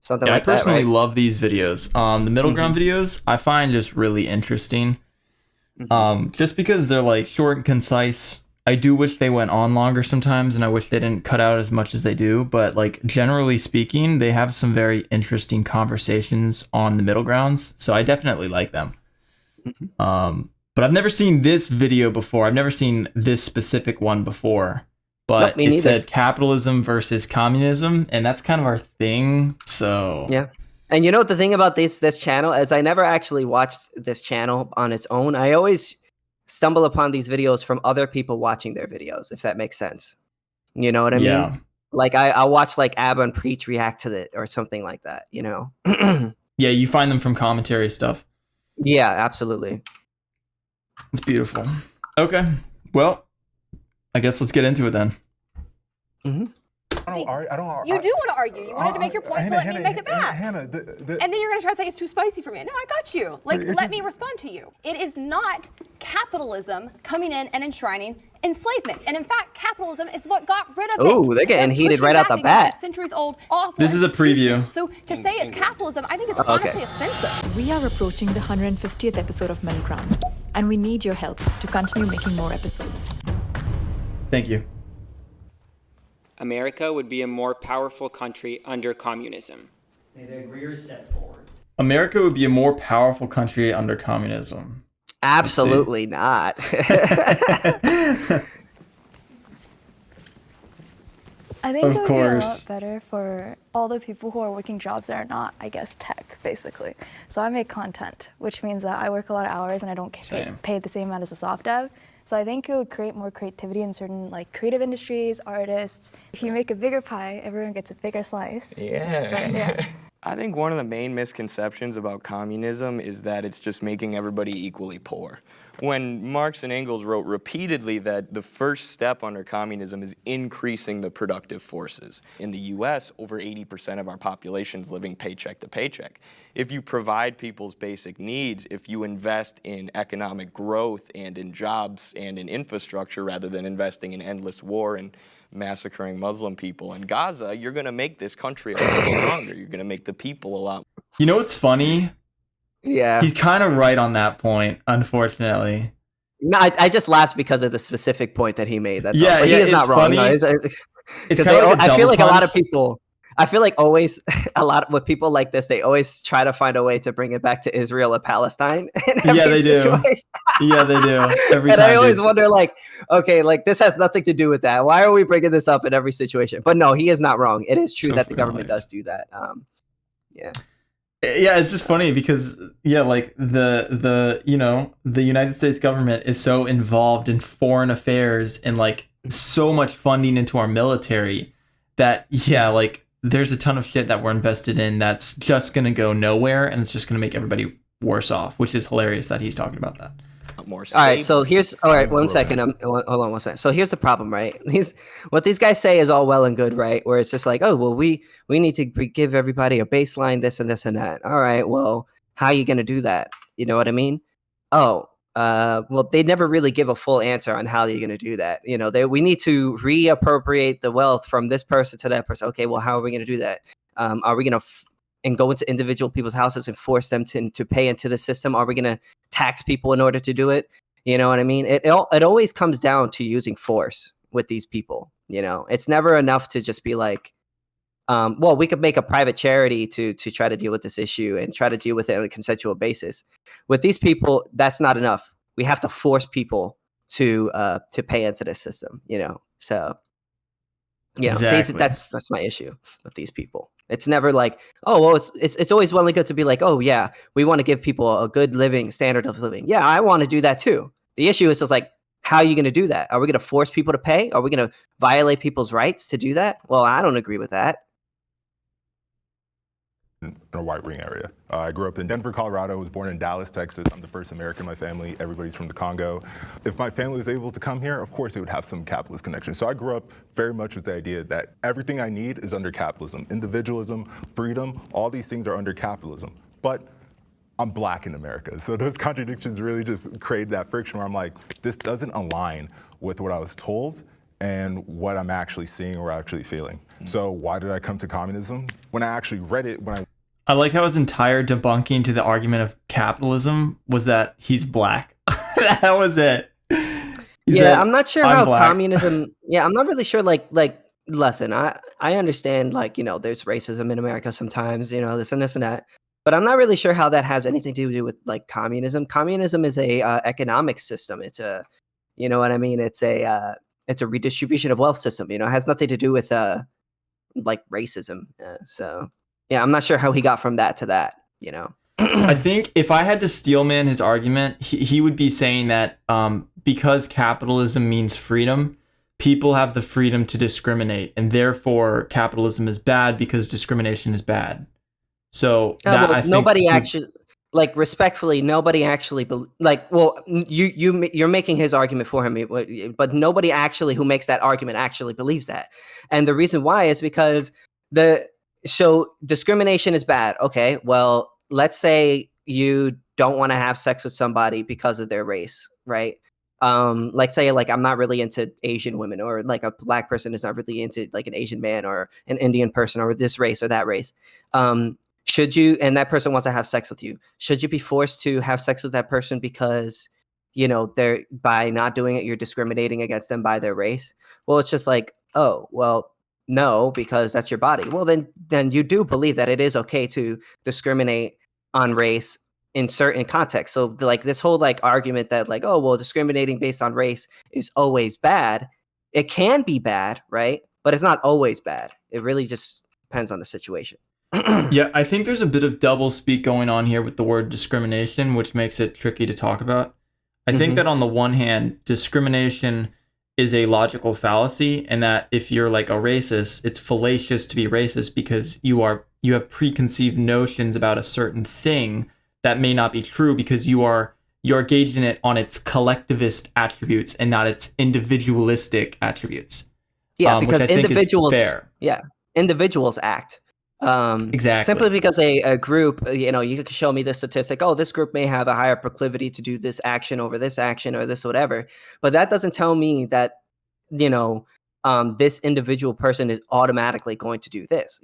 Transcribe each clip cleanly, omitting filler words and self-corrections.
something Yeah, I like that, personally right? love these videos. The middle ground Mm-hmm. videos I find just really interesting. Mm-hmm. Just because they're like short and concise. I do wish they went on longer sometimes, and I wish they didn't cut out as much as they do. But like generally speaking, they have some very interesting conversations on the middle grounds, so I definitely like them. Mm-hmm. But I've never seen this video before. I've never seen this specific one before. Nope, But me it neither. said capitalism versus communism, and that's kind of our thing. So Yeah. And you know what the thing about this channel is I never actually watched this channel on its own. I always stumble upon these videos from other people watching their videos, if that makes sense. You know what I mean? yeah, Like I'll watch like Abba and Preach react to it or something like that, you know? yeah, you find them from commentary stuff. Yeah, absolutely. It's beautiful. Okay, well, I guess let's get into it then. Hmm. I don't. You do want to argue. You wanted to make your point, so let me make it back. Hannah, And then you're going to try to say it's too spicy for me. No, I got you. Like, let me respond to you. It is not capitalism coming in and enshrining enslavement. And in fact, capitalism is what got rid of it. Oh, they're getting heated Pushing right out back the against bat. a centuries-old awful This is a preview. institution. So to say it's capitalism, I think it's Okay. honestly offensive. We are approaching the 150th episode of Middle Ground, and we need your help to continue making more episodes. Thank you. America would be a more powerful country under communism. Neither agree or step forward. America would be a more powerful country under communism. Absolutely not. I think Of it would be a course. lot better for all the people who are working jobs that are not, I guess, tech, basically. So I make content, which means that I work a lot of hours and I don't get Same. paid the same amount as a soft dev. So I think it would create more creativity in certain like creative industries, artists. If you make a bigger pie, everyone gets a bigger slice. That's right, yeah. I think one of the main misconceptions about communism is that it's just making everybody equally poor. When Marx and Engels wrote repeatedly that the first step under communism is increasing the productive forces. In the US, over 80% of our population is living paycheck to paycheck. If you provide people's basic needs, if you invest in economic growth and in jobs and in infrastructure rather than investing in endless war and massacring Muslim people in Gaza, you're going to make this country a lot stronger. You're going to make the people a lot. You know what's funny? Yeah. He's kind of right on that point, unfortunately. No, I just laughed because of the specific point that he made. That's Yeah, all. But yeah, he is not it's wrong. funny. No, It's because kind of like a I feel double like a lot of punch. people. I feel like always a lot with people like this, they always try to find a way to bring it back to Israel and Palestine in every Yeah, they do. situation. Yeah, they do. Every And time. I always dude. wonder, like, okay, like this has nothing to do with that. Why are we bringing this up in every situation? But no, he is not wrong. It is true So that the government hilarious. does do that. Yeah. Yeah, it's just funny because like the the United States government is so involved in foreign affairs and like so much funding into our military that like there's a ton of shit that we're invested in that's just gonna go nowhere and it's just gonna make everybody worse off, which is hilarious that he's talking about that. More All right, stable. so all right, 1 second. Hold on 1 second. So here's the problem, right? What these guys say is all well and good, right? Where it's just like, oh, well, we need to give everybody a baseline, this and this and that. All right, well, how are you going to do that? You know what I mean? Oh, well, they never really give a full answer on how you're going to do that. You know, we need to reappropriate the wealth from this person to that person. Okay, well, how are we going to do that? Are we going to and go into individual people's houses and force them to pay into the system? Are we going to tax people in order to do it? You know what I mean? It always comes down to using force with these people. You know, it's never enough to just be like, well, we could make a private charity to try to deal with this issue and try to deal with it on a consensual basis. With these people, that's not enough. We have to force people to pay into this system. You know, so you know, Exactly. that's my issue with these people. It's never like, oh, well, it's always well and good to be like, oh yeah, we want to give people a good living standard of living. Yeah, I want to do that too. The issue is just like, how are you going to do that? Are we going to force people to pay? Are we going to violate people's rights to do that? Well, I don't agree with that. in a white ring area. I grew up in Denver, Colorado, was born in Dallas, Texas. I'm the first American in my family. Everybody's from the Congo. If my family was able to come here, of course it would have some capitalist connection. So I grew up very much with the idea that everything I need is under capitalism. Individualism, freedom, all these things are under capitalism. But I'm black in America. So those contradictions really just create that friction where I'm like, this doesn't align with what I was told. and what I'm actually seeing or actually feeling. So why did I come to communism? When I actually read it, I like how his entire debunking to the argument of capitalism was that he's black. That was it. He said, I'm not sure "I'm how black." communism. Yeah, I'm not really sure. Listen, I understand, like, there's racism in America sometimes, this and this and that, but I'm not really sure how that has anything to do with like communism. Communism is a economic system. It's a, you know what I mean? It's a redistribution of wealth system. It has nothing to do with like racism. So yeah, I'm not sure how he got from that to that. I think if I had to steelman his argument, he would be saying that because capitalism means freedom, people have the freedom to discriminate, and therefore capitalism is bad because discrimination is bad. So I think nobody actually, like, respectfully, nobody actually you're making his argument for him, but nobody actually who makes that argument actually believes that. And the reason why is because so discrimination is bad. Okay, well, let's say you don't want to have sex with somebody because of their race, right? Like, say, like, I'm not really into Asian women, or like a black person is not really into like an Asian man or an Indian person or this race or that race. Should you, and that person wants to have sex with you, should you be forced to have sex with that person because, they're, by not doing it, you're discriminating against them by their race? Well, it's just like, oh, well, no, because that's your body. Well, then you do believe that it is okay to discriminate on race in certain contexts. So like this whole like argument that like, oh, well, discriminating based on race is always bad. It can be bad, right? But it's not always bad. It really just depends on the situation. Yeah, I think there's a bit of double speak going on here with the word discrimination, which makes it tricky to talk about. I think that on the one hand, discrimination is a logical fallacy, and that if you're like a racist, it's fallacious to be racist because you have preconceived notions about a certain thing that may not be true because you're gauging it on its collectivist attributes and not its individualistic attributes. Yeah, because individuals, fair. Yeah, individuals act. Exactly. Simply because a group, you could show me this statistic. Oh, this group may have a higher proclivity to do this action over this action or this whatever, but that doesn't tell me that this individual person is automatically going to do this.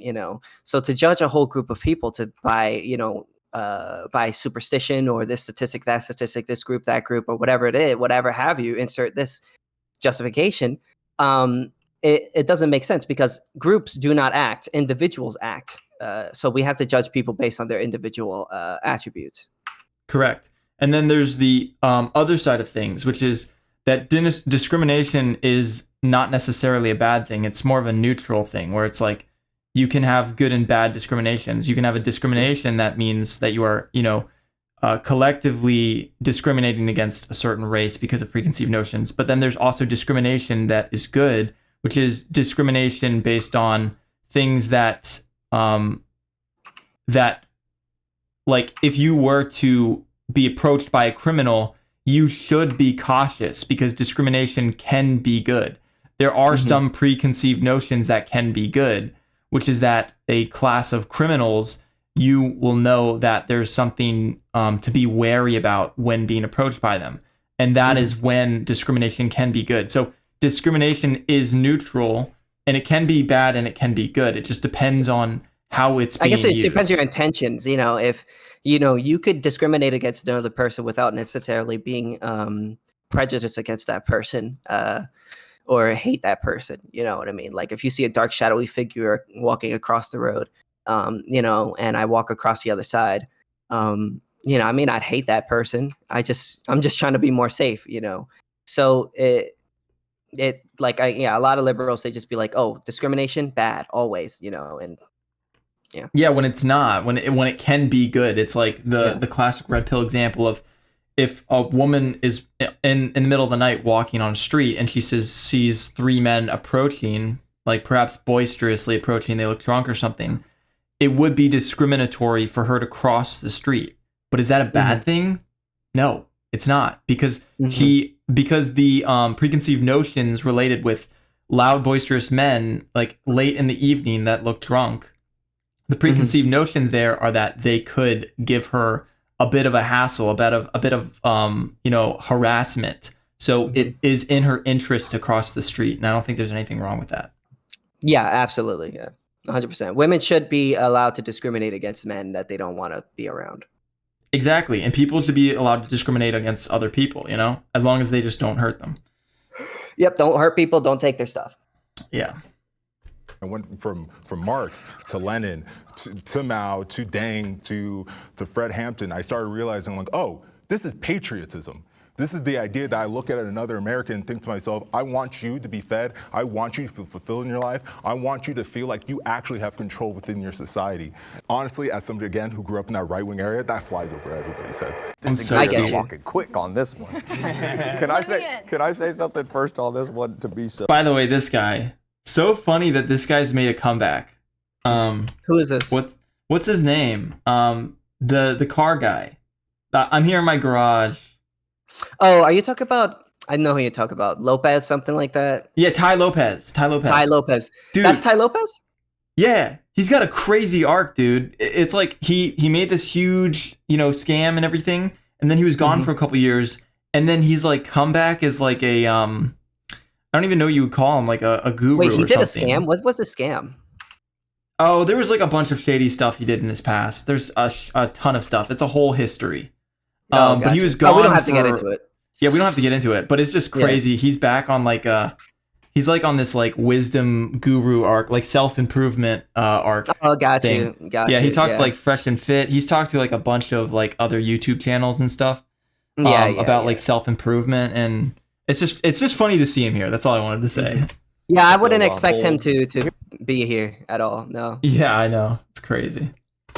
So to judge a whole group of people by superstition or this statistic, that statistic, this group, that group, or whatever it is, whatever have you, insert this justification. It doesn't make sense because groups do not act, individuals act. So we have to judge people based on their individual attributes. Correct. And then there's the other side of things, which is that discrimination is not necessarily a bad thing. It's more of a neutral thing where it's like you can have good and bad discriminations. You can have a discrimination that means that you are, collectively discriminating against a certain race because of preconceived notions. But then there's also discrimination that is good, which is discrimination based on things that like if you were to be approached by a criminal, you should be cautious because discrimination can be good. There are some preconceived notions that can be good, which is that a class of criminals, you will know that there's something to be wary about when being approached by them. And that is when discrimination can be good. So discrimination is neutral, and it can be bad and it can be good. It just depends on how it's being used. I guess it depends on your intentions. If you could discriminate against another person without necessarily being prejudiced against that person or hate that person. You know what I mean? Like if you see a dark, shadowy figure walking across the road, and I walk across the other side, I may not hate that person. I'm just trying to be more safe. So a lot of liberals, they just be like, oh, discrimination bad always, and yeah, when it's not, when it can be good. It's like the classic red pill example of if a woman is in the middle of the night walking on a street and she sees three men approaching, like perhaps boisterously approaching, they look drunk or something, it would be discriminatory for her to cross the street. But is that a bad thing? No, it's not, because because the preconceived notions related with loud, boisterous men, like late in the evening that look drunk, the preconceived notions there are that they could give her a bit of a hassle, a bit of harassment. So it is in her interest to cross the street, and I don't think there's anything wrong with that. Yeah, absolutely. Yeah, 100%. Women should be allowed to discriminate against men that they don't want to be around. Exactly, and people should be allowed to discriminate against other people, you know, as long as they just don't hurt them. Yep, don't hurt people, don't take their stuff. Yeah. I went from Marx to Lenin to Mao to Deng to Fred Hampton. I started realizing, like, oh, this is patriotism. This is the idea that I look at another American and think to myself, I want you to be fed. I want you to feel fulfilled in your life. I want you to feel like you actually have control within your society. Honestly, as somebody, again, who grew up in that right-wing area, that flies over everybody's heads. I get you. Walking quick on this one. Can I say something first on this one to be so? By the way, this guy, so funny that this guy's made a comeback. Who is this? What's his name? The car guy. I'm here in my garage. Oh, are you talking about? I know who you talk about. Lopez, something like that. Yeah, Ty Lopez. Ty Lopez. Dude, that's Ty Lopez? Yeah, he's got a crazy arc, dude. It's like he made this huge, scam and everything, and then he was gone for a couple years, and then he's like come back as like a I don't even know what you would call him, like a guru. Wait, he or did something. a scam? What was a scam? Oh, there was like a bunch of shady stuff he did in his past. There's a ton of stuff. It's a whole history. But he was gone. We don't have to get into it. Yeah, we don't have to get into it, but it's just crazy. Yeah. He's back on he's like on this like wisdom guru arc, like self-improvement arc. Oh, got you. Yeah, he talked like Fresh and Fit. He's talked to like a bunch of like other YouTube channels and stuff. About like self-improvement, and it's just funny to see him here. That's all I wanted to say. Yeah, I wouldn't expect him to be here at all. No. Yeah, I know. It's crazy.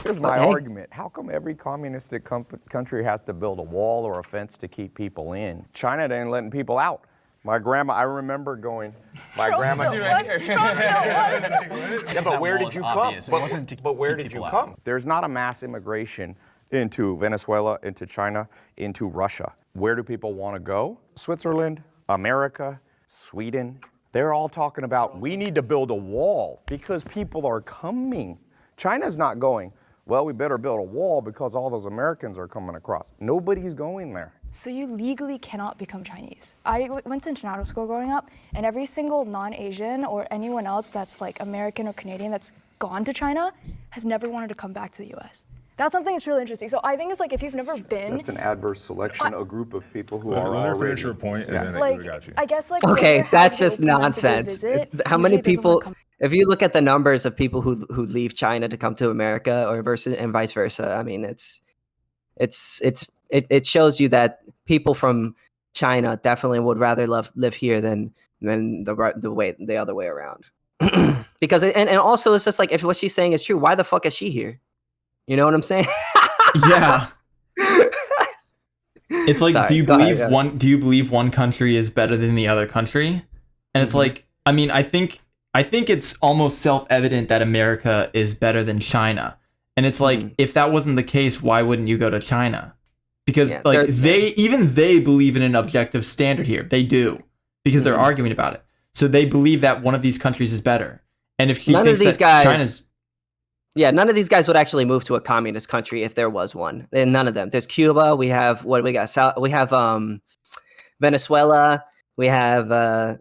Here's my argument. How come every communistic country has to build a wall or a fence to keep people in? China ain't letting people out. My grandma, I remember going, my grandma... Yeah, but where did you come? But where did you come? There's not a mass immigration into Venezuela, into China, into Russia. Where do people want to go? Switzerland, America, Sweden. They're all talking about, we need to build a wall because people are coming. China's not going, well, we better build a wall because all those Americans are coming across. Nobody's going there. So you legally cannot become Chinese. I went to international school growing up, and every single non-Asian or anyone else that's like American or Canadian that's gone to China has never wanted to come back to the US. That's something that's really interesting. So I think it's like if you've never been... That's an adverse selection, a group of people who are already... Finish your point, and then like, I got you. I guess like... Okay, that's just nonsense. How many people... If you look at the numbers of people who leave China to come to America or and vice versa, I mean, it shows you that people from China definitely would rather live here than the other way around. Because and also it's just like if what she's saying is true, why the fuck is she here? You know what I'm saying? Yeah. It's like, Sorry, do you believe one country is better than the other country? And it's like, I mean, I think it's almost self-evident that America is better than China. And it's like, if that wasn't the case, why wouldn't you go to China? Because they believe in an objective standard here. They do. Because they're arguing about it. So they believe that one of these countries is better. And if she thinks that China's... Yeah, none of these guys would actually move to a communist country if there was one. And none of them. There's Cuba. We have Venezuela. We have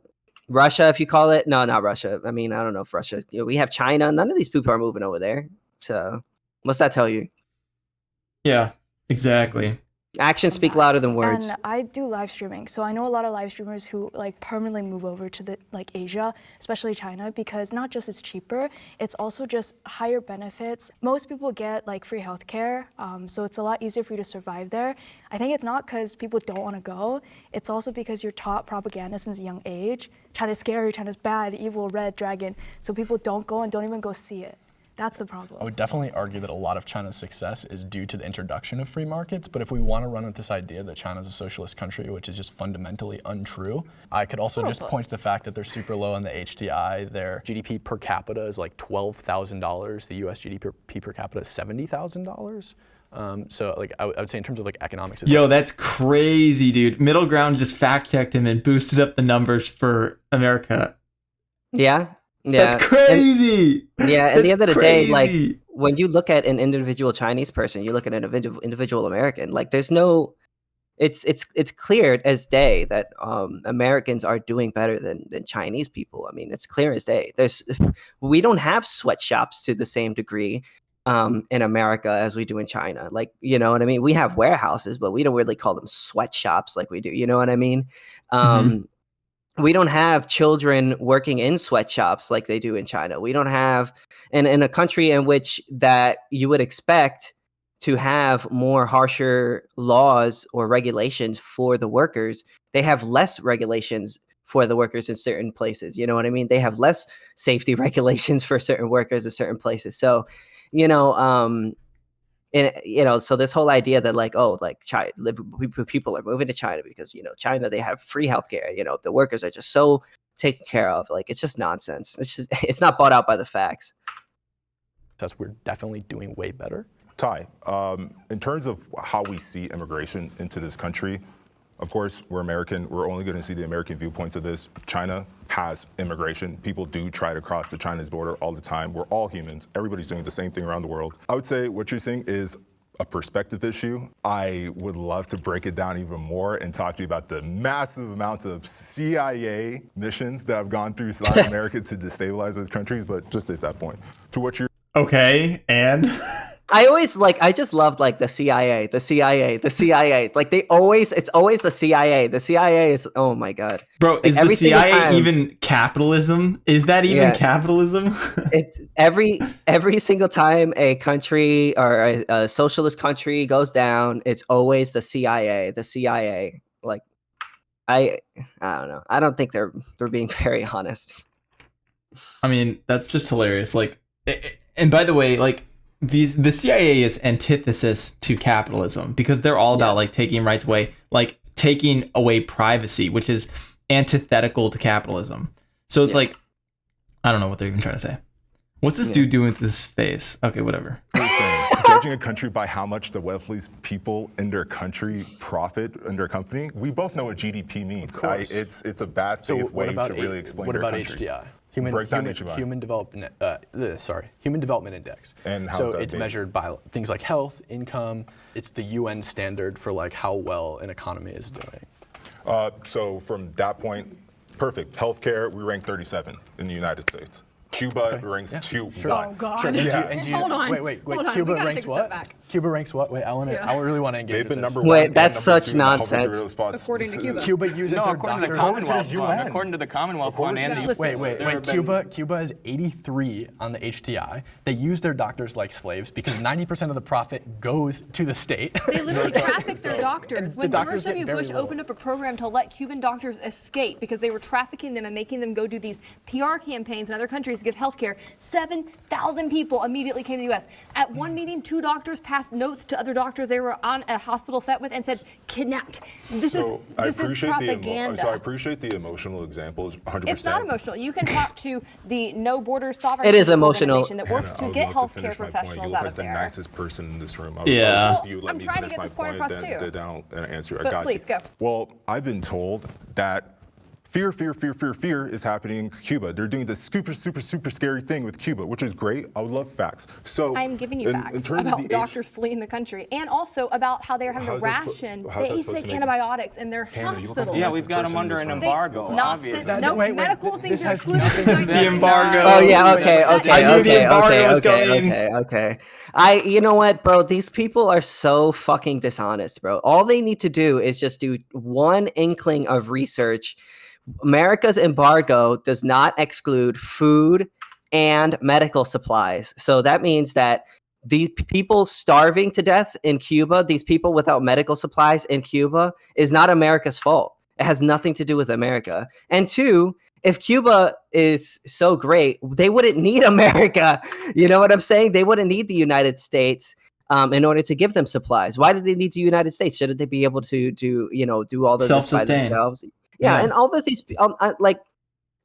Russia, if you call it. No, not Russia. I mean, I don't know if Russia. We have China. None of these people are moving over there. So, what's that tell you? Yeah, exactly. Actions speak louder than words. And I do live streaming, so I know a lot of live streamers who like permanently move over to the Asia, especially China, because not just it's cheaper, it's also just higher benefits. Most people get like free healthcare, so it's a lot easier for you to survive there. I think it's not because people don't want to go. It's also because you're taught propaganda since a young age. China's scary, China's bad, evil, red dragon. So people don't go and don't even go see it. That's the problem. I would definitely argue that a lot of China's success is due to the introduction of free markets, but if we want to run with this idea that China's a socialist country, which is just fundamentally untrue, I could also just point to the fact that they're super low on the HDI. Their GDP per capita is like $12,000. The US GDP per capita is $70,000. So like I would say in terms of like economics. Yo, that's crazy, dude. Middle Ground just fact checked him and boosted up the numbers for America. Yeah. Yeah. That's crazy. At the end of the day, like when you look at an individual Chinese person, you look at an individual American, like there's no it's clear as day that Americans are doing better than Chinese people. I mean, it's clear as day. We don't have sweatshops to the same degree in America as we do in China. Like, you know what I mean? We have warehouses, but we don't really call them sweatshops like we do. You know what I mean? We don't have children working in sweatshops like they do in China. We don't have, and in a country in which that you would expect to have more harsher laws or regulations for the workers, they have less regulations for the workers in certain places. You know what I mean? They have less safety regulations for certain workers in certain places. So, you know, and you know, so this whole idea that like, oh, like China, people are moving to China because, you know, China, they have free healthcare. You know, the workers are just so taken care of. Like, it's just nonsense. It's not bought out by the facts. We're definitely doing way better. Ty, in terms of how we see immigration into this country, of course, we're American. We're only going to see the American viewpoints of this. China has immigration. People do try to cross the China's border all the time. We're all humans. Everybody's doing the same thing around the world. I would say what you're saying is a perspective issue. I would love to break it down even more and talk to you about the massive amounts of CIA missions that have gone through Latin America to destabilize those countries, but just at that point. To what you're... Okay, and... I just loved like the CIA. Like it's always the CIA. The CIA is, oh my God. Bro, like is the CIA even capitalism? Is that even capitalism? It's every single time a country or a socialist country goes down, it's always the CIA. The CIA. Like, I don't know. I don't think they're being very honest. I mean, that's just hilarious. Like, and by the way, like, the CIA is antithesis to capitalism because they're all about like taking rights away, like taking away privacy, which is antithetical to capitalism. So it's like, I don't know what they're even trying to say. What's this dude doing with his face? Okay, whatever. Judging a country by how much the wealthiest people in their country profit in their company, we both know what GDP means. It's a bad faith way to really explain their country. What about HDI? Human Development Index. And how so it's measured by things like health, income. It's the UN standard for like how well an economy is doing. So from that point, perfect. Healthcare, we rank 37 in the United States. Cuba ranks 2. Sure. Oh God. Sure. Hold on. Wait. Hold on. Cuba ranks what? Cuba ranks what? Wait, I really want to engage They've been with this. number 1. Wait, that's such nonsense. According to Cuba. Cuba uses their according to the Commonwealth Fund. According to the Commonwealth Fund and the Wait. Cuba is 83 on the HTI. They use their doctors like slaves because 90% of the profit goes to the state. They literally traffic their doctors. When George doctors W. get Bush very opened up a program to let Cuban doctors escape because they were trafficking them and making them go do these PR campaigns in other countries to give health care, 7,000 people immediately came to the U.S. At one meeting, 2 doctors passed notes to other doctors they were on a hospital set with and said, kidnapped. This is propaganda. So I appreciate the emotional examples, 100%. It's not emotional. You can talk to the No Borders Sovereignty It is emotional. organization that works to get healthcare professionals out of there. You look like the nicest person in this room. Yeah. I'm trying to get this point across too. Then I'll answer. But please, go. Well, I've been told that fear is happening in Cuba. They're doing this super scary thing with Cuba, which is great. I would love facts. So I'm giving you facts about doctors fleeing the country and also about how they're having to ration basic antibiotics in their hospitals. Yeah, we've got them under an embargo, obviously. Medical things are excluded. The embargo. Oh yeah, okay. I knew the embargo was coming. Okay. You know what, bro? These people are so fucking dishonest, bro. All they need to do is just do one inkling of research. America's embargo does not exclude food and medical supplies. So that means that the people starving to death in Cuba, these people without medical supplies in Cuba, is not America's fault. It has nothing to do with America. And 2, if Cuba is so great, they wouldn't need America. You know what I'm saying? They wouldn't need the United States in order to give them supplies. Why do they need the United States? Shouldn't they be able to do all this by themselves? Yeah, and all of these, like,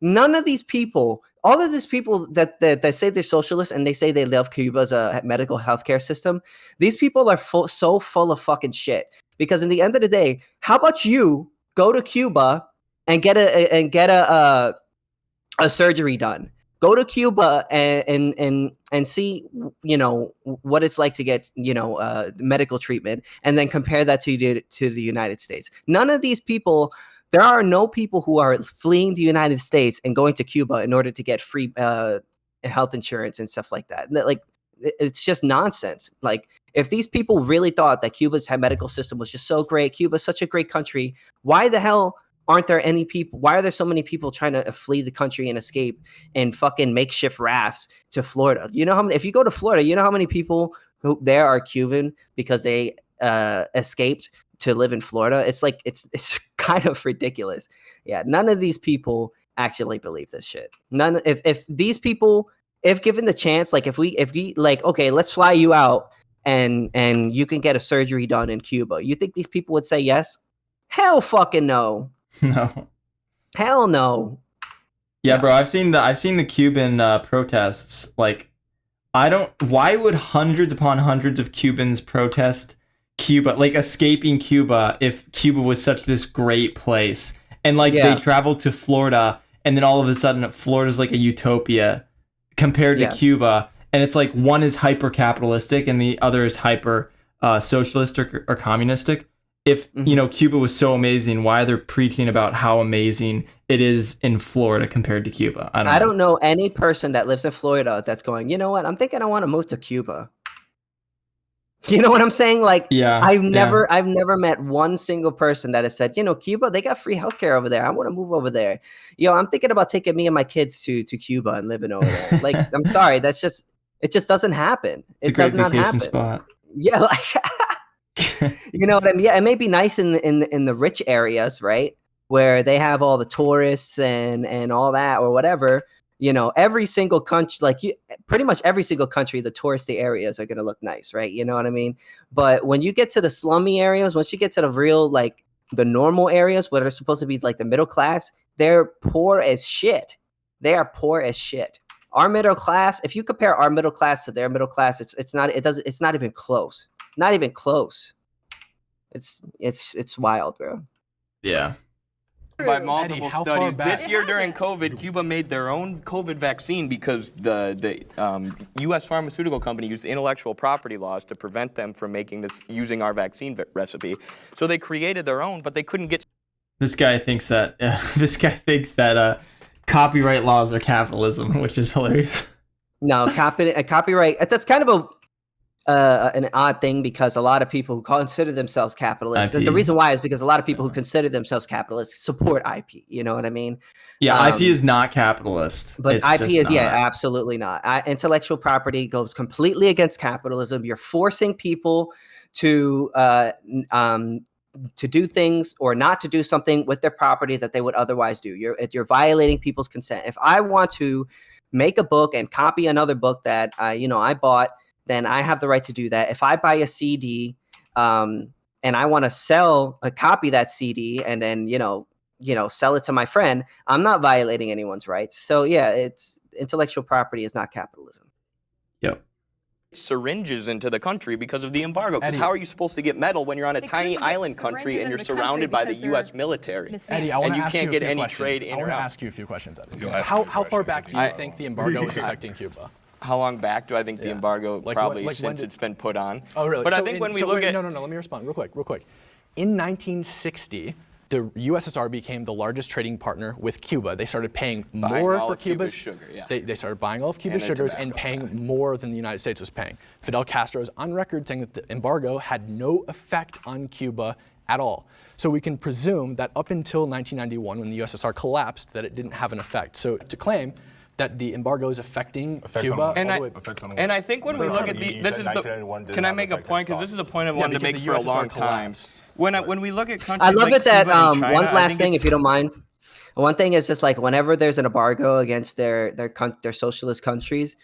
none of these people, all of these people that say they're socialists and they say they love Cuba's medical healthcare system, these people are so full of fucking shit. Because in the end of the day, how about you go to Cuba and get a surgery done? Go to Cuba and see, what it's like to get, medical treatment, and then compare that to the United States. None of these people, there are no people who are fleeing the United States and going to Cuba in order to get free health insurance and stuff like that. Like, it's just nonsense. Like, if these people really thought that Cuba's medical system was just so great, Cuba's such a great country, why the hell aren't there any people? Why are there so many people trying to flee the country and escape in fucking makeshift rafts to Florida? You know how many? If you go to Florida, you know how many people who there are Cuban because they escaped to live in Florida? It's like it's kind of ridiculous. Yeah, none of these people actually believe this shit. None. If these people, if given the chance, like if we like, okay, let's fly you out and you can get a surgery done in Cuba, you think these people would say yes? Hell fucking no. No. Hell no. Yeah, bro, I've seen the Cuban protests. Like, why would hundreds upon hundreds of Cubans protest Cuba, like escaping Cuba, if Cuba was such this great place? And like they traveled to Florida, and then all of a sudden Florida's like a utopia compared to Cuba, and it's like one is hyper capitalistic and the other is hyper socialist or communistic. If Cuba was so amazing, why are they preaching about how amazing it is in Florida compared to Cuba? I don't know any person that lives in Florida that's going, you know what, I'm thinking I want to move to Cuba. You know what I'm saying? Like, I've never met one single person that has said, Cuba, they got free healthcare over there. I want to move over there. I'm thinking about taking me and my kids to Cuba and living over there. Like, I'm sorry, it just doesn't happen. It does not happen. Spot. Yeah, like. You know what I mean? Yeah, it may be nice in the rich areas, right, where they have all the tourists and all that or whatever. Every single country, pretty much every single country, the touristy areas are gonna look nice, right? You know what I mean? But when you get to the slummy areas, once you get to the real, like, the normal areas where they're supposed to be like the middle class, they're poor as shit. They are poor as shit. Our middle class, if you compare our middle class to their middle class, it's not even close. Not even close. It's wild, bro. Yeah. By multiple studies. This year during COVID, Cuba made their own COVID vaccine because the U.S. pharmaceutical company used intellectual property laws to prevent them from using our vaccine recipe. So they created their own, but they couldn't get. This guy thinks that copyright laws are capitalism, which is hilarious. No, copyright. That's kind of an odd thing, because a lot of people who consider themselves capitalists, the reason why is because a lot of people who consider themselves capitalists support IP. You know what I mean? Yeah, IP is not capitalist. But IP is not. Absolutely not. Intellectual property goes completely against capitalism. You're forcing people to do things or not to do something with their property that they would otherwise do. You're violating people's consent. If I want to make a book and copy another book that I bought, then I have the right to do that. If I buy a CD and I want to copy that CD and then, sell it to my friend, I'm not violating anyone's rights. So yeah, it's intellectual property is not capitalism. Yep. Syringes into the country because of the embargo. Because how are you supposed to in when you're on a tiny island country and you're surrounded by the U.S. military? Eddie, I want to ask you a few any questions. trade in I want or to out. ask you a few questions, Eddie. How far back do you think the embargo is affecting Cuba? How long back do I think the embargo? Probably since it's been put on. Oh, really? But I think when we look at... No, let me respond real quick. In 1960, the USSR became the largest trading partner with Cuba. They started paying more for Cuba's sugar. Yeah. They started buying all of Cuba's sugars and paying more than the United States was paying. Fidel Castro is on record saying that the embargo had no effect on Cuba at all. So we can presume that up until 1991, when the USSR collapsed, that it didn't have an effect. So to claim that the embargo is affecting Cuba. And I think when we look at can I make a point? Because this is a point I wanted to make for a long time. When we look at countries I love like it that Cuba and China, one last thing, if you don't mind. One thing is just like whenever there's an embargo against their socialist countries,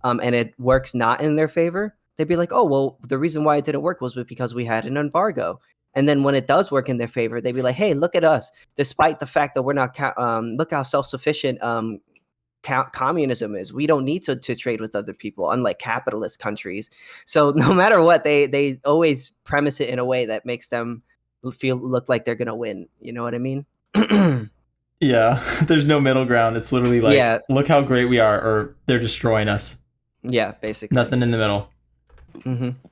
and it works not in their favor, they'd be like, oh, well, the reason why it didn't work was because we had an embargo. And then when it does work in their favor, they'd be like, hey, look at us. Despite the fact that we're not, look how self-sufficient communism is. We don't need to trade with other people, unlike capitalist countries. So no matter what, they always premise it in a way that makes them look like they're gonna win. You know what I mean? Yeah, there's no middle ground. It's literally like, Yeah. look how great we are, or they're destroying us. Yeah, basically. Nothing in the middle.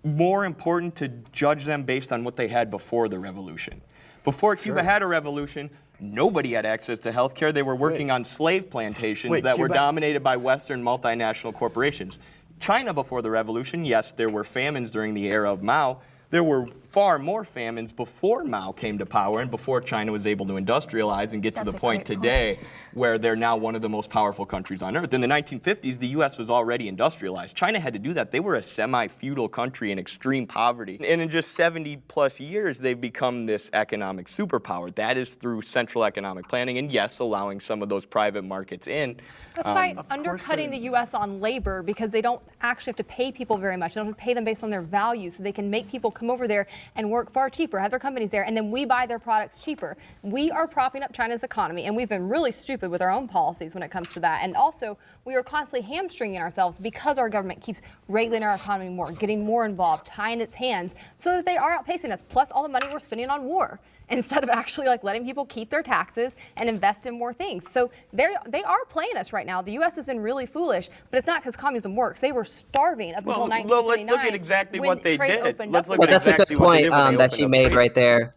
More important to judge them based on what they had before the revolution. Before Cuba had a revolution, nobody had access to health care. They were working on slave plantations that were dominated by Western multinational corporations. China before the revolution, yes, there were famines during the era of Mao. There were far more famines before Mao came to power and before China was able to industrialize and get to the point today where they're now one of the most powerful countries on earth. In the 1950s, the U.S. was already industrialized. China had to do that. They were a semi-feudal country in extreme poverty. And in just 70 plus years, they've become this economic superpower. That is through central economic planning and, yes, allowing some of those private markets in. That's by undercutting the U.S. on labor because they don't actually have to pay people very much. They don't have to pay them based on their values, so they can make people come over there and work far cheaper, have their companies there, and then we buy their products cheaper. We are propping up China's economy, and we've been really stupid with our own policies when it comes to that. And also, we are constantly hamstringing ourselves because our government keeps regulating our economy more, getting more involved, tying its hands, so that they are outpacing us, plus all the money we're spending on war, instead of actually like letting people keep their taxes and invest in more things. So they are playing us right now. The U.S. has been really foolish, but it's not because communism works. They were starving up until 1979. Well, let's look at exactly what they did. That's a good point that she made right there,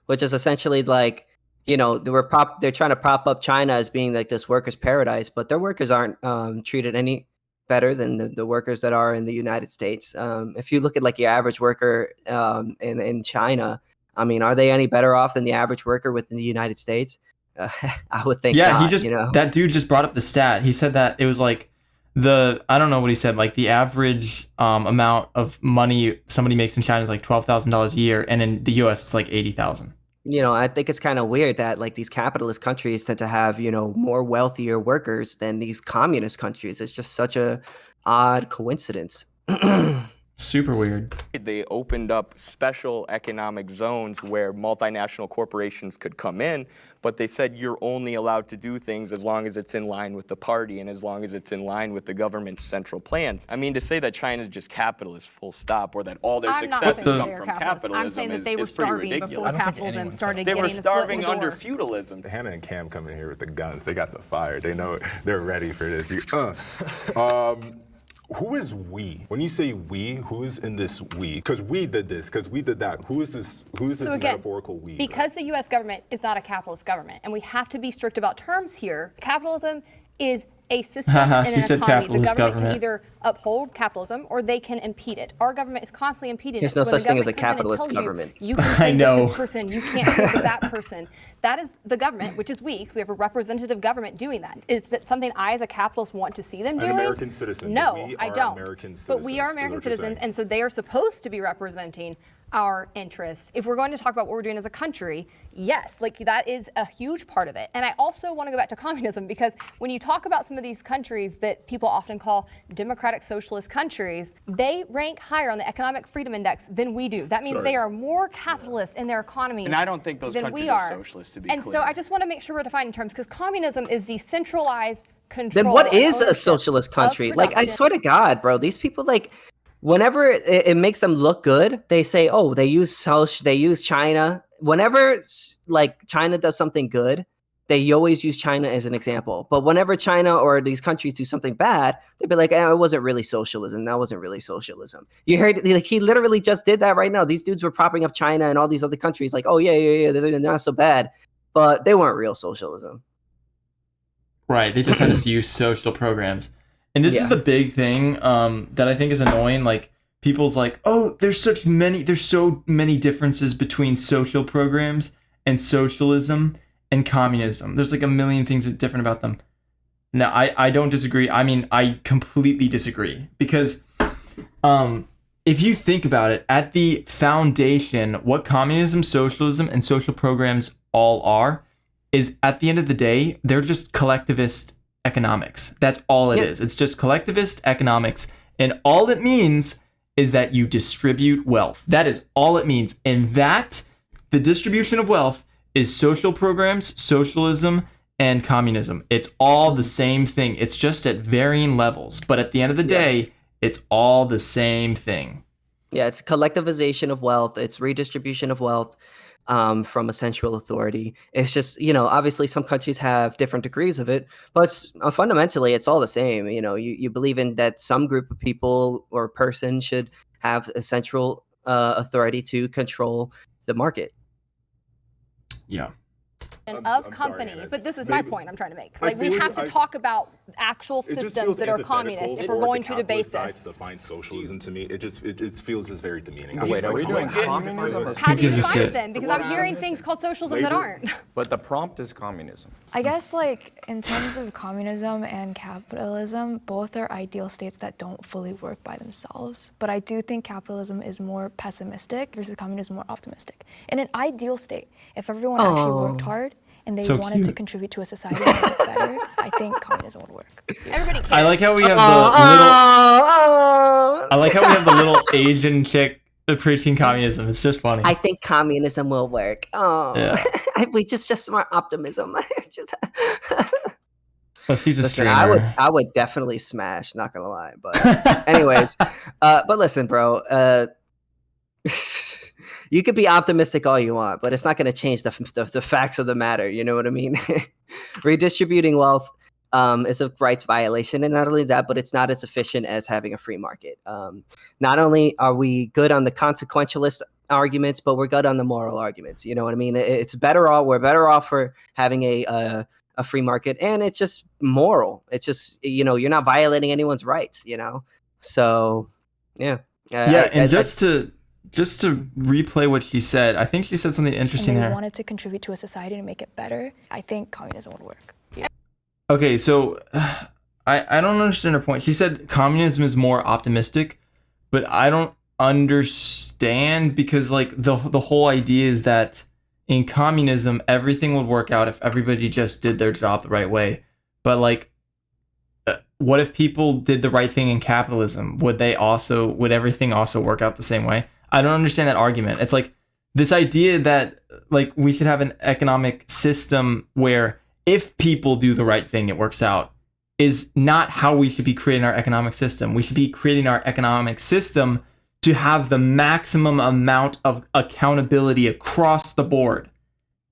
which is essentially like, you know, they're trying to prop up China as being like this workers' paradise, but their workers aren't treated any better than the workers that are in the United States. If you look at like your average worker in China, I mean, are they any better off than the average worker within the United States? I would think not, that dude just brought up the stat. He said that it was like I don't know what he said, like the average amount of money somebody makes in China is like $12,000 a year, and in the US it's like 80,000. You know, I think it's kind of weird that like these capitalist countries tend to have, you know, more wealthier workers than these communist countries. It's just such a odd coincidence. Super weird. They opened up special economic zones where multinational corporations could come in, but they said you're only allowed to do things as long as it's in line with the party and as long as it's in line with the government's central plans. I mean, to say that China's just capitalist, full stop, or that all their successes come from capitalism I'm saying that they were starving before capitalism started They getting were the foot in starving the under door. feudalism. Hannah and Cam coming here with the guns. They got the fire. They know it. They're ready for this. Who is we? When you say we, who is in this we? Because we did this, because we did that. Who is this Again, metaphorical we? Because the U.S. government is not a capitalist government, and we have to be strict about terms here. Capitalism is a system in an economy. The government can either uphold capitalism or they can impede it. Our government is constantly impeding There's it. no So when such thing the as a government comes in and capitalist tells government. You can say with this person, you can't say with that person. That is the government, which is we, because we have a representative government doing that. Is that something I, as a capitalist, want to see them doing? An American citizen. No, We I are don't. American citizens, But we are is American what you're citizens, saying. and so they are supposed to be representing our interests. If we're going to talk about what we're doing as a country, yes, like that is a huge part of it. And I also want to go back to communism, because when you talk about some of these countries that people often call democratic socialist countries, they rank higher on the economic freedom index than we do. That means they are more capitalist in their economy And I don't think those than countries we are are socialist, to be And clear. so I just want to make sure we're defining terms, because communism is the centralized control. Then what and is a ownership socialist of country? Like, I production. swear to God, bro, these people like, whenever it makes them look good, they say, "Oh, they use China." Whenever like China does something good, they always use China as an example. But whenever China or these countries do something bad, they'd be like, "It wasn't really socialism. That wasn't really socialism." You heard, like, he literally just did that right now. These dudes were propping up China and all these other countries, like, "Oh yeah, they're not so bad," but they weren't real socialism. Right. They just had a few social programs. And this is the big thing that I think is annoying. Like, people's like, oh, there's so many differences between social programs and socialism and communism. There's like a million things that are different about them. No, I don't disagree. I mean, I completely disagree. Because if you think about it, at the foundation, what communism, socialism, and social programs all are is, at the end of the day, they're just collectivist economics. That's all it is. It's just collectivist economics. And all it means is that you distribute wealth. That is all it means. And that, the distribution of wealth, is social programs, socialism, and communism. It's all the same thing. It's just at varying levels. But at the end of the day, it's all the same thing. Yeah, it's collectivization of wealth. It's redistribution of wealth. from a central authority. It's just, obviously some countries have different degrees of it, but fundamentally it's all the same. You believe in that some group of people or person should have a central authority to control the market. Yeah. Of companies, but this is my point I'm trying to make. Like, we have to talk about actual systems that are communist if we're going to debate this. Define socialism to me, it feels just very demeaning. Wait, are we doing communism? How do you define it then? Because I'm hearing things called socialism that aren't. But the prompt is communism. I guess, like, in terms of communism and capitalism, both are ideal states that don't fully work by themselves. But I do think capitalism is more pessimistic versus communism more optimistic. In an ideal state, if everyone actually worked hard and they wanted to contribute to a society and make it better, I think communism would work. Everybody cares. I like how we have the little Asian chick preaching communism. It's just funny. I think communism will work. Yeah. We just more optimism. Well, she's a Listen, streamer. I would definitely smash, not gonna lie. But anyways, but listen, bro. You could be optimistic all you want, but it's not going to change the facts of the matter. You know what I mean? Redistributing wealth is a rights violation, and not only that, but it's not as efficient as having a free market. Not only are we good on the consequentialist arguments, but we're good on the moral arguments. You know what I mean? It's better off. We're better off for having a free market, and it's just moral. It's just you're not violating anyone's rights. So yeah. Just to replay what she said, I think she said something interesting and they there. wanted to contribute to a society to make it better, I think communism would work. Okay, so I don't understand her point. She said communism is more optimistic, but I don't understand because like the whole idea is that in communism everything would work out if everybody just did their job the right way. But like what if people did the right thing in capitalism? Would everything also work out the same way? I don't understand that argument. It's like this idea that like we should have an economic system where if people do the right thing, it works out is not how we should be creating our economic system. We should be creating our economic system to have the maximum amount of accountability across the board.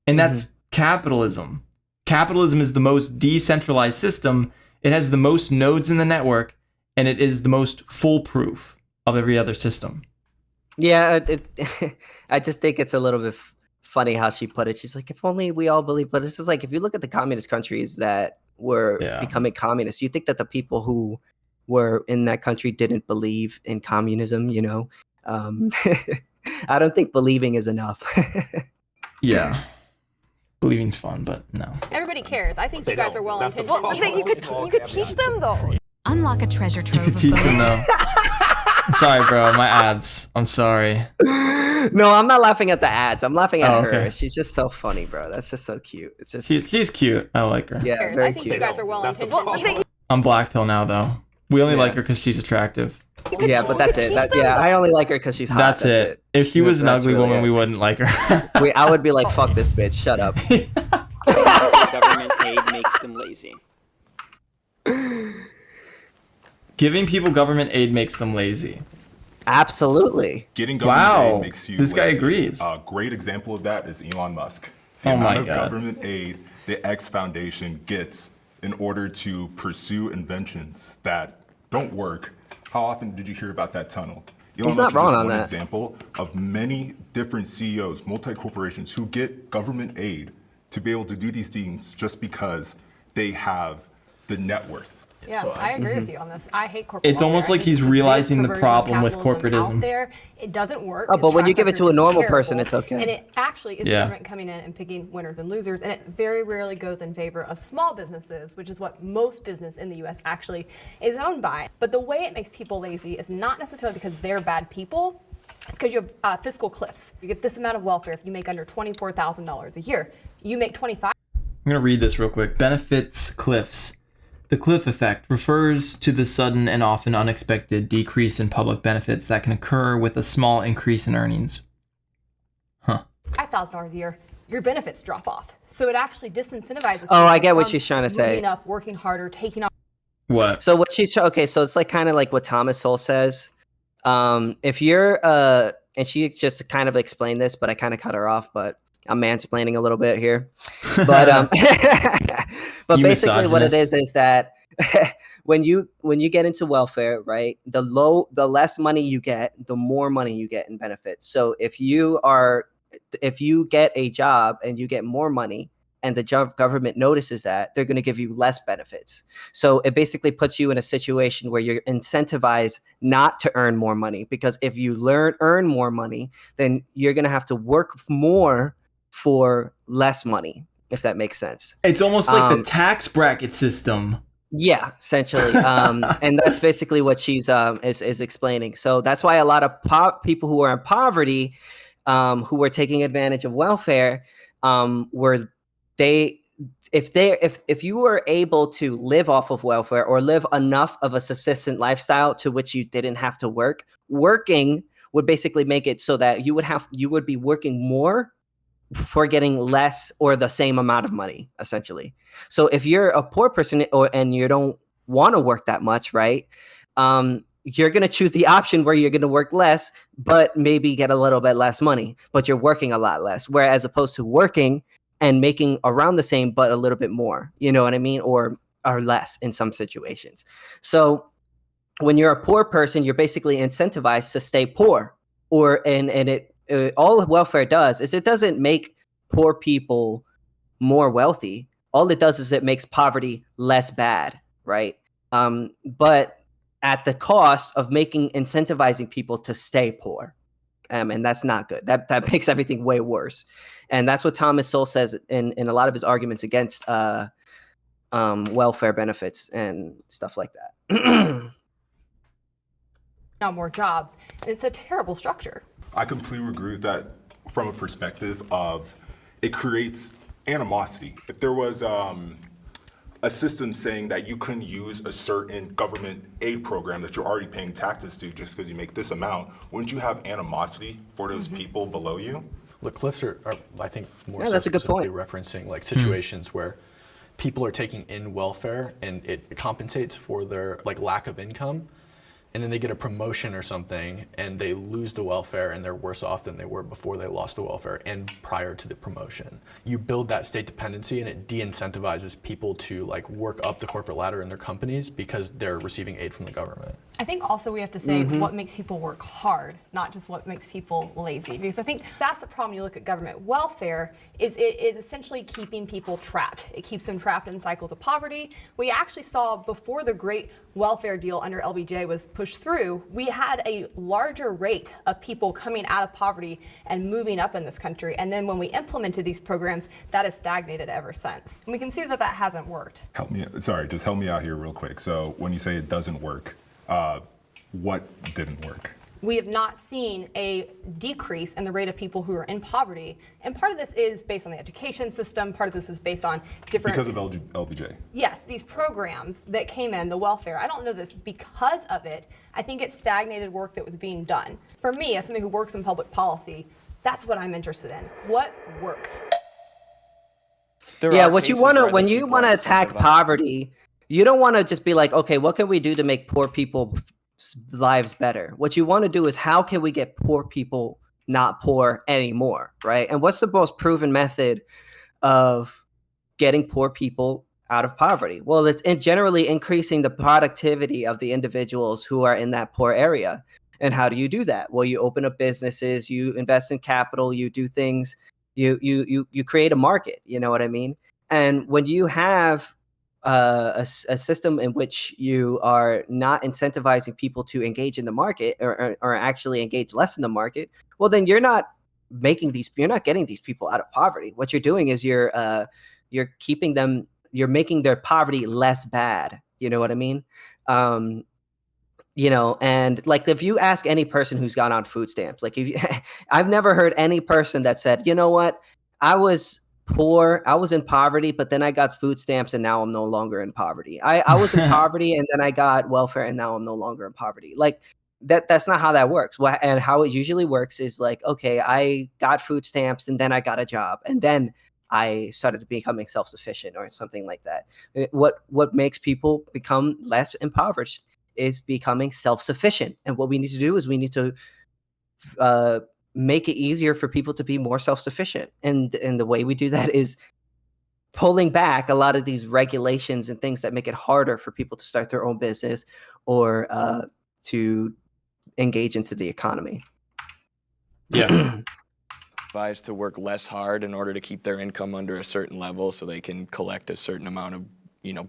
And that's capitalism. Capitalism is the most decentralized system. It has the most nodes in the network, and it is the most foolproof of every other system. Yeah, I just think it's a little bit funny how she put it. She's like, if only we all believe. But this is like, if you look at the communist countries that were becoming communist, you think that the people who were in that country didn't believe in communism, I don't think believing is enough. Yeah. Believing's fun, but no. Everybody cares. I think you guys are well intentioned. Well, you could teach them though. Unlock a treasure trove. You could teach them though. I'm sorry, bro. My ads. I'm sorry. No, I'm not laughing at the ads. I'm laughing at her. Okay. She's just so funny, bro. That's just so cute. It's just she's cute. I like her. Yeah, very I think cute. you guys are well intentioned. I'm black pill now though. We only like her because she's attractive. Yeah, but that's it. I only like her because she's hot. That's it. If she was an That's ugly really woman, it. we wouldn't like her. I would be like, fuck this bitch. Shut up. Government aid makes them lazy. Giving people government aid makes them lazy. Absolutely. Getting government aid makes you this guy lazy. agrees. A great example of that is Elon Musk. The Oh amount my of God. government aid the X Foundation gets in order to pursue inventions that don't work. How often did you hear about that tunnel? Elon He's not Musk is wrong just on one that. example of many different CEOs, multi-corporations, who get government aid to be able to do these things just because they have the net worth. Yeah, I agree with you on this. I hate corporate. It's almost like he's realizing the problem with corporatism. Out there, it doesn't work. Oh, but Its when you track give it to a record is normal terrible. person, it's okay. And it actually is the government coming in and picking winners and losers, and it very rarely goes in favor of small businesses, which is what most business in the U.S. actually is owned by. But the way it makes people lazy is not necessarily because they're bad people. It's because you have fiscal cliffs. You get this amount of welfare if you make under $24,000 a year. You make $25,000. I'm going to read this real quick. Benefits cliffs. The cliff effect refers to the sudden and often unexpected decrease in public benefits that can occur with a small increase in earnings. $5,000 a year, your benefits drop off. So it actually disincentivizes. Oh, I people get what from she's trying to say. moving up, working harder, taking on. What? So what she's okay. So it's like kind of like what Thomas Sowell says. If you're and she just kind of explained this, but I kind of cut her off. But I'm mansplaining a little bit here, but but You basically what it misogynist. is that when you get into welfare, right, the less money you get, the more money you get in benefits. So if you get a job and you get more money, and the government notices that, they're going to give you less benefits. So it basically puts you in a situation where you're incentivized not to earn more money, because if you earn more money, then you're going to have to work more for less money, if that makes sense. It's almost like the tax bracket system. Yeah, essentially. And that's basically what she's is explaining. So that's why a lot of people who are in poverty, who were taking advantage of welfare, were if you were able to live off of welfare or live enough of a subsistent lifestyle to which you didn't have to work, working would basically make it so that you would be working more for getting less or the same amount of money, essentially. So if you're a poor person and you don't want to work that much, right? You're going to choose the option where you're going to work less, but maybe get a little bit less money, but you're working a lot less. Whereas opposed to working and making around the same, but a little bit more, you know what I mean? Or less in some situations. So when you're a poor person, you're basically incentivized to stay poor, all welfare does is it doesn't make poor people more wealthy. All it does is it makes poverty less bad, right? But at the cost of incentivizing people to stay poor. And that's not good. That makes everything way worse. And that's what Thomas Sowell says in a lot of his arguments against welfare benefits and stuff like that. Now more jobs. And it's a terrible structure. I completely agree with that from a perspective of it creates animosity. If there was a system saying that you couldn't use a certain government aid program that you're already paying taxes to just because you make this amount, wouldn't you have animosity for those people below you? The cliffs are I think, more that's a good point. referencing like situations where people are taking in welfare and it compensates for their like lack of income. And then they get a promotion or something and they lose the welfare and they're worse off than they were before they lost the welfare and prior to the promotion. You build that state dependency and it de-incentivizes people to like work up the corporate ladder in their companies because they're receiving aid from the government. I think also we have to say what makes people work hard, not just what makes people lazy. Because I think that's the problem. You look at government welfare, it is essentially keeping people trapped. It keeps them trapped in cycles of poverty. We actually saw before the great welfare deal under LBJ was pushed through, we had a larger rate of people coming out of poverty and moving up in this country. And then when we implemented these programs, that has stagnated ever since. And we can see that that hasn't worked. Just help me out here real quick. So when you say it doesn't work, what didn't work? We have not seen a decrease in the rate of people who are in poverty. And part of this is based on the education system. Part of this is based on different... Because of LBJ? Yes, these programs that came in, the welfare. I don't know this because of it. I think it stagnated work that was being done. For me, as somebody who works in public policy, that's what I'm interested in. What works? What you want to, when you want to attack poverty, you don't want to just be like, okay, what can we do to make poor people's lives better? What you want to do is how can we get poor people not poor anymore, right? And what's the most proven method of getting poor people out of poverty? Well, it's generally increasing the productivity of the individuals who are in that poor area. And how do you do that? Well, you open up businesses, you invest in capital, you do things, you create a market, you know what I mean? And when you have a system in which you are not incentivizing people to engage in the market or actually engage less in the market, well, then you're not getting these people out of poverty. What you're doing is you're making their poverty less bad. You know what I mean? And like if you ask any person who's gone on food stamps, like I've never heard any person that said, you know what, I was poor, I was in poverty, but then I got food stamps and now I'm no longer in poverty. I was in poverty and then I got welfare and now I'm no longer in poverty. Like that's not how that works. And how it usually works is like, okay, I got food stamps and then I got a job and then I started becoming self-sufficient or something like that. What makes people become less impoverished is becoming self-sufficient. And what we need to do is we need to make it easier for people to be more self-sufficient. And the way we do that is pulling back a lot of these regulations and things that make it harder for people to start their own business or to engage into the economy. Yeah. Advised to work less hard in order to keep their income under a certain level so they can collect a certain amount of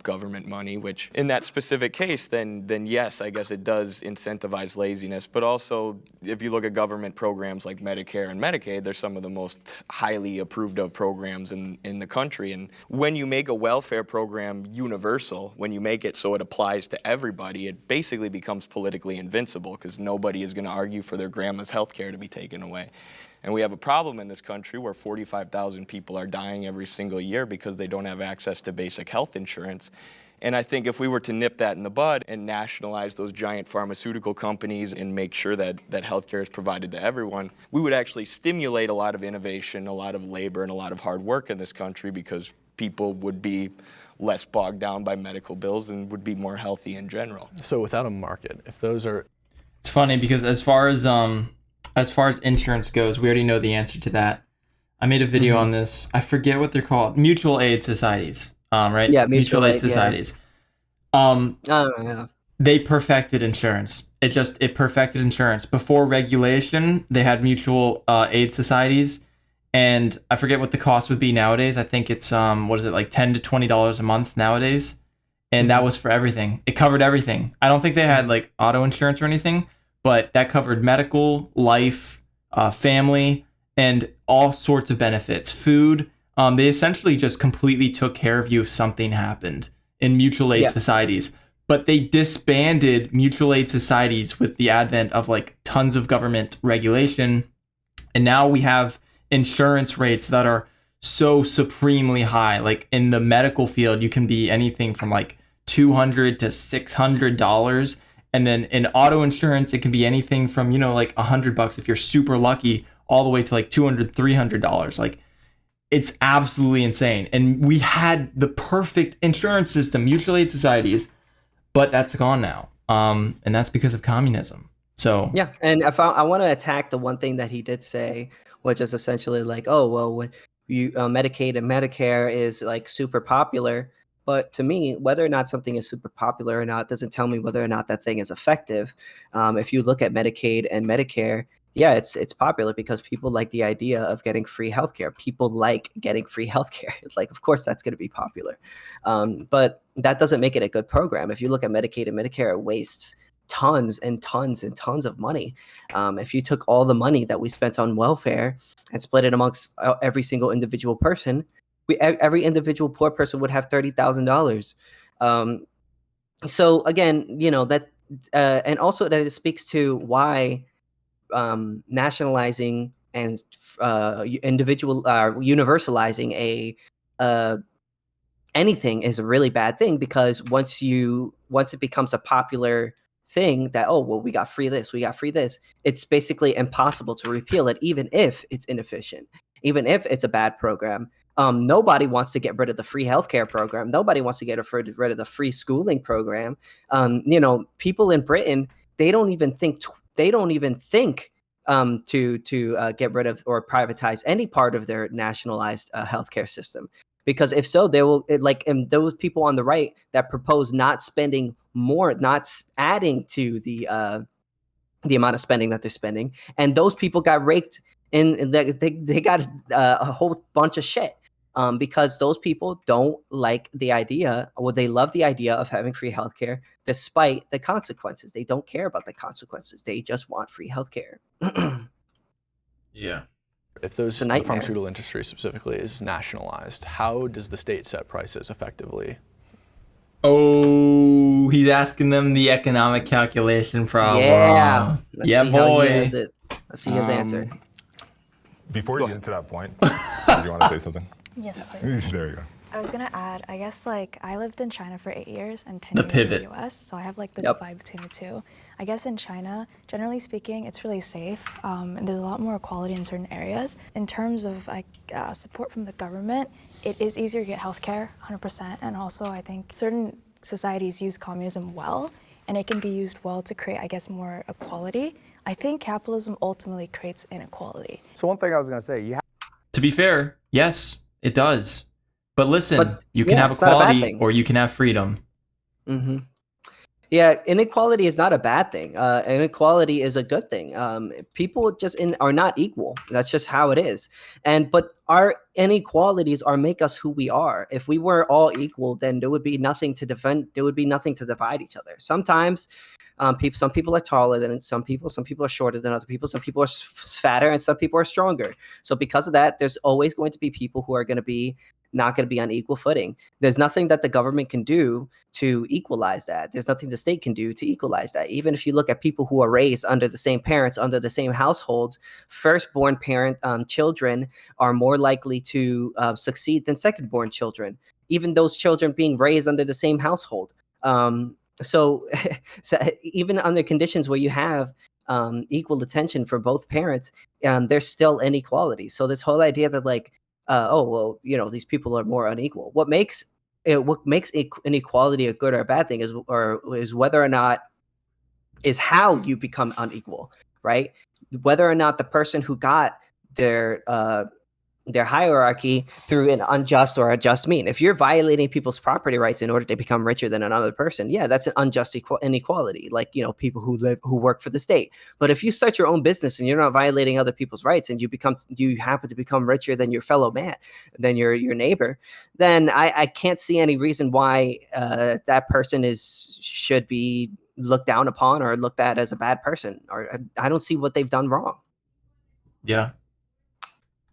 government money, which in that specific case, then yes, I guess it does incentivize laziness. But also, if you look at government programs like Medicare and Medicaid, they're some of the most highly approved of programs in the country. And when you make a welfare program universal, when you make it so it applies to everybody, it basically becomes politically invincible because nobody is going to argue for their grandma's health care to be taken away. And we have a problem in this country where 45,000 people are dying every single year because they don't have access to basic health insurance. And I think if we were to nip that in the bud and nationalize those giant pharmaceutical companies and make sure that healthcare is provided to everyone, we would actually stimulate a lot of innovation, a lot of labor, and a lot of hard work in this country because people would be less bogged down by medical bills and would be more healthy in general. So without a market, if those are... It's funny because as far as insurance goes, we already know the answer to that. I made a video on this. I forget what they're called. Mutual aid societies. Right? Yeah, mutual aid societies. Yeah. They perfected insurance. It perfected insurance. Before regulation, they had mutual aid societies, and I forget what the cost would be nowadays. I think it's what is it, like $10 to $20 a month nowadays, and that was for everything. It covered everything. I don't think they had like auto insurance or anything, but that covered medical, life, family, and all sorts of benefits. Food. They essentially just completely took care of you if something happened in mutual aid societies. But they disbanded mutual aid societies with the advent of like tons of government regulation. And now we have insurance rates that are so supremely high. Like in the medical field, you can be anything from like $200 to $600. And then in auto insurance, it can be anything from, like $100 if you're super lucky, all the way to like $200, $300. Like, it's absolutely insane. And we had the perfect insurance system, mutual aid societies, but that's gone now. And that's because of communism. So yeah, and I want to attack the one thing that he did say, which is essentially like, oh, well, when you Medicaid and Medicare is like super popular. But to me, whether or not something is super popular or not doesn't tell me whether or not that thing is effective. If you look at Medicaid and Medicare, yeah, it's popular because people like the idea of getting free healthcare. People like getting free healthcare. Like, of course, that's going to be popular. But that doesn't make it a good program. If you look at Medicaid and Medicare, it wastes tons and tons and tons of money. If you took all the money that we spent on welfare and split it amongst every single individual person, every individual poor person would have $30,000. So again, that, and also that it speaks to why nationalizing and universalizing anything is a really bad thing, because once it becomes a popular thing that, oh, well, we got free this, it's basically impossible to repeal it, even if it's inefficient, even if it's a bad program. Nobody wants to get rid of the free healthcare program. Nobody wants to get rid of the free schooling program. People in Britain, they don't even think to get rid of or privatize any part of their nationalized healthcare system, because if so, they will and those people on the right that propose not spending more, not adding to the amount of spending that they're spending, and those people got raked in. They got a whole bunch of shit. Because those people don't like the idea, or they love the idea of having free healthcare despite the consequences. They don't care about the consequences. They just want free healthcare. Yeah. If the pharmaceutical industry specifically is nationalized, how does the state set prices effectively? Oh, he's asking them the economic calculation problem. Yeah. Let's see boy. How he has it. Let's see his answer. Before you get into that point, do you want to say something? Yes, please. There you go. I was gonna add, I guess I lived in China for 8 years and 10 years in the US, so I have the divide between the two. I guess in China, generally speaking, it's really safe, and there's a lot more equality in certain areas. In terms of support from the government, it is easier to get healthcare, 100%, and also I think certain societies use communism well, and it can be used well to create, I guess, more equality. I think capitalism ultimately creates inequality. So one thing I was going to say, To be fair, yes, it does. But listen, But, you can yeah, have it's not a bad equality thing. or you can have freedom. Mm-hmm. Yeah, inequality is not a bad thing. Inequality is a good thing. People just are not equal. That's just how it is. But our inequalities make us who we are. If we were all equal, then there would be nothing to defend. There would be nothing to divide each other. Sometimes, some people are taller than some people. Some people are shorter than other people. Some people are fatter, and some people are stronger. So because of that, there's always going to be people who are going to be not going to be on equal footing. There's nothing that the government can do to equalize that. There's nothing the state can do to equalize that. Even if you look at people who are raised under the same parents, under the same households, firstborn parent children are more likely to succeed than second-born children, even those children being raised under the same household. So even under conditions where you have equal attention for both parents, there's still inequality. So this whole idea that oh well, these people are more unequal. What makes inequality a good or a bad thing is whether or not is how you become unequal, right? Whether or not the person who got their hierarchy through an unjust or a just mean. If you're violating people's property rights in order to become richer than another person, yeah, that's an unjust inequality. Like, people who work for the state. But if you start your own business and you're not violating other people's rights and you happen to become richer than your fellow man, than your neighbor, then I can't see any reason why that person should be looked down upon or looked at as a bad person. Or I don't see what they've done wrong. Yeah.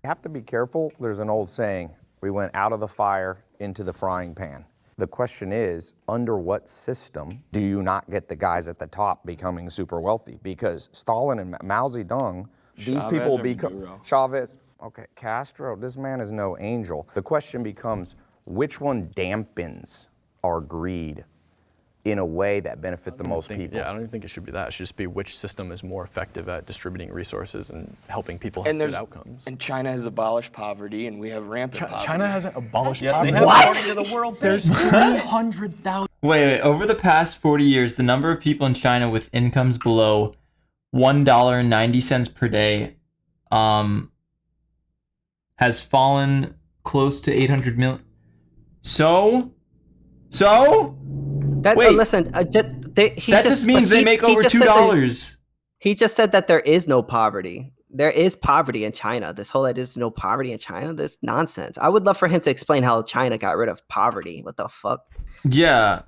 You have to be careful. There's an old saying, we went out of the fire into the frying pan. The question is, under what system do you not get the guys at the top becoming super wealthy? Because Stalin and Mao Zedong, these people become Chavez. Okay, Castro, this man is no angel. The question becomes, which one dampens our greed in a way that benefit the most people? Yeah, I don't even think it should be that. It should just be which system is more effective at distributing resources and helping people have good outcomes. And China has abolished poverty, and we have rampant poverty. China hasn't abolished Yes, poverty. they have. What? The world There's 300,000. Wait. Over the past 40 years, the number of people in China with incomes below $1.90 per day has fallen close to 800 million. So? Wait, listen, that just means they make over $2. He just said that there is no poverty. There is poverty in China. This whole idea is no poverty in China. This nonsense. I would love for him to explain how China got rid of poverty. What the fuck? Yeah.